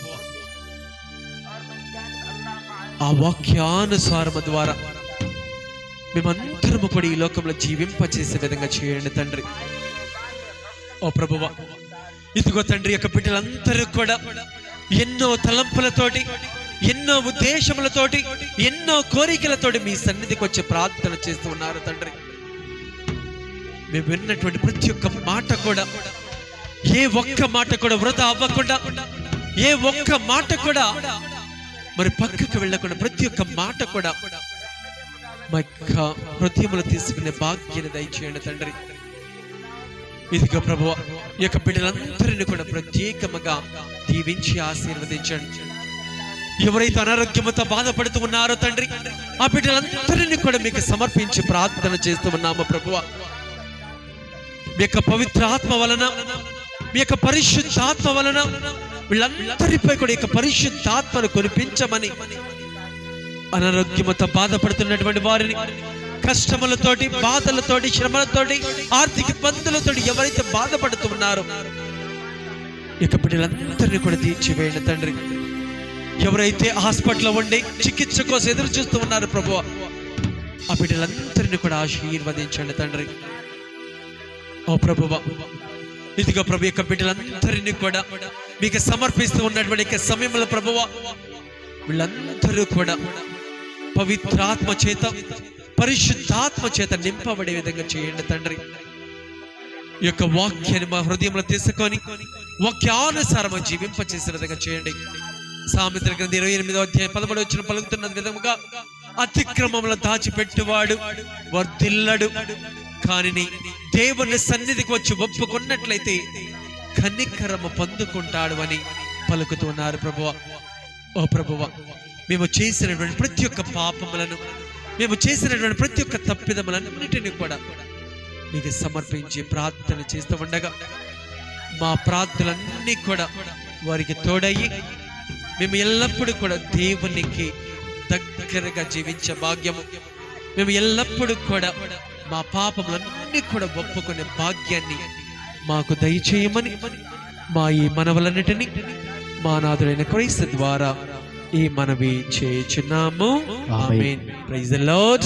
ఆ వాక్యానుసారము ద్వారా మేమందరము కూడా ఈ లోకంలో జీవింపచేసే విధంగా చేయండి తండ్రి. ఓ ప్రభువా, ఇదిగో తండ్రి యొక్క బిడ్డలందరూ కూడా ఎన్నో తలంపులతోటి, ఎన్నో ఉద్దేశములతోటి, ఎన్నో కోరికలతోటి మీ సన్నిధికి వచ్చి ప్రార్థన చేస్తూ ఉన్నారు తండ్రి. మేము విన్నటువంటి ప్రతి ఒక్క మాట కూడా, ఏ ఒక్క మాట కూడా వృధా అవ్వకుండా, ఏ ఒక్క మాట కూడా మరి పక్కకు వెళ్ళకుండా, ప్రతి ఒక్క మాట కూడా మా యొక్క హృదయములు తీసుకునే భాగ్యాన్ని దయచేయండి తండ్రి. ఇదిగో ప్రభువా, ఈ యొక్క బిడ్డలందరినీ కూడా ప్రత్యేకముగా దీవించి ఆశీర్వదించండి. ఎవరైతే అనారోగ్యంతో బాధపడుతూ ఉన్నారో తండ్రి, ఆ బిడ్డలందరినీ కూడా మీకు సమర్పించి ప్రార్థన చేస్తూ ఉన్నాము ప్రభువా. మీ యొక్క పవిత్ర ఆత్మ వలన, మీ యొక్క పరిశుద్ధాత్మ వలన వీళ్ళందరిపై కూడా యొక్క పరిశుద్ధాత్మను కురిపించమని, అనారోగ్యంతో బాధపడుతున్నటువంటి వారిని, కష్టములతోటి, బాధలతోటి, శ్రమలతోటి, ఆర్థిక ఇబ్బందులతోటి ఎవరైతే బాధపడుతూ ఉన్నారో ఇక బిడ్డలందరినీ కూడా తీర్చివేయండి తండ్రి. ఎవరైతే హాస్పిటల్లో ఉండి చికిత్స కోసం ఎదురు చూస్తూ ఉన్నారు ప్రభువా, ఆ బిడ్డలందరినీ కూడా ఆశీర్వదించండి తండ్రి. ఓ ప్రభువా, ఇదిగో ప్రభు యొక్క బిడ్డలందరినీ కూడా మీకు సమర్పిస్తూ ఉన్నటువంటి సమయంలో ప్రభువా, వీళ్ళందరూ కూడా పవిత్రాత్మ చేత, పరిశుద్ధాత్మ చేత నింపబడే విధంగా చేయండి తండ్రి. ఈ యొక్క వాక్యాన్ని మా హృదయంలో తీసుకొని వాక్యానుసారం జీవింపచేసే విధంగా చేయండి. సామెతల గ్రంథం 28వ అధ్యాయం 13వ వచనం పలుకుతున్న విధముగా, అతిక్రమములను దాచిపెట్టువాడు వర్ధిల్లడు, కానీ దేవుని సన్నిధికి వచ్చి ఒప్పుకున్నట్లయితే కనికరము పొందుకుంటాడు అని పలుకుతూ ఉన్నారు ప్రభువా. ఓ ప్రభువా, మేము చేసినటువంటి ప్రతి ఒక్క పాపములను, మేము చేసినటువంటి ప్రతి ఒక్క తప్పిదములన్నిటినీ కూడా మీకు సమర్పించి ప్రార్థన చేస్తూ ఉండగా, మా ప్రార్థనలన్నీ కూడా వారికి తోడయ్యి మేము ఎల్లప్పుడూ కూడా దేవునికి దగ్గరగా జీవించే భాగ్యము, మేము ఎల్లప్పుడూ కూడా మా పాపములన్నీ కూడా ఒప్పుకునే భాగ్యాన్ని మాకు దయచేయమని మా ఈ మనవలన్నిటిని మా నాథుడైన క్రీస్తు ద్వారా ఈ మనవి చేయుచున్నాము. ఆమేన్. Praise the lord.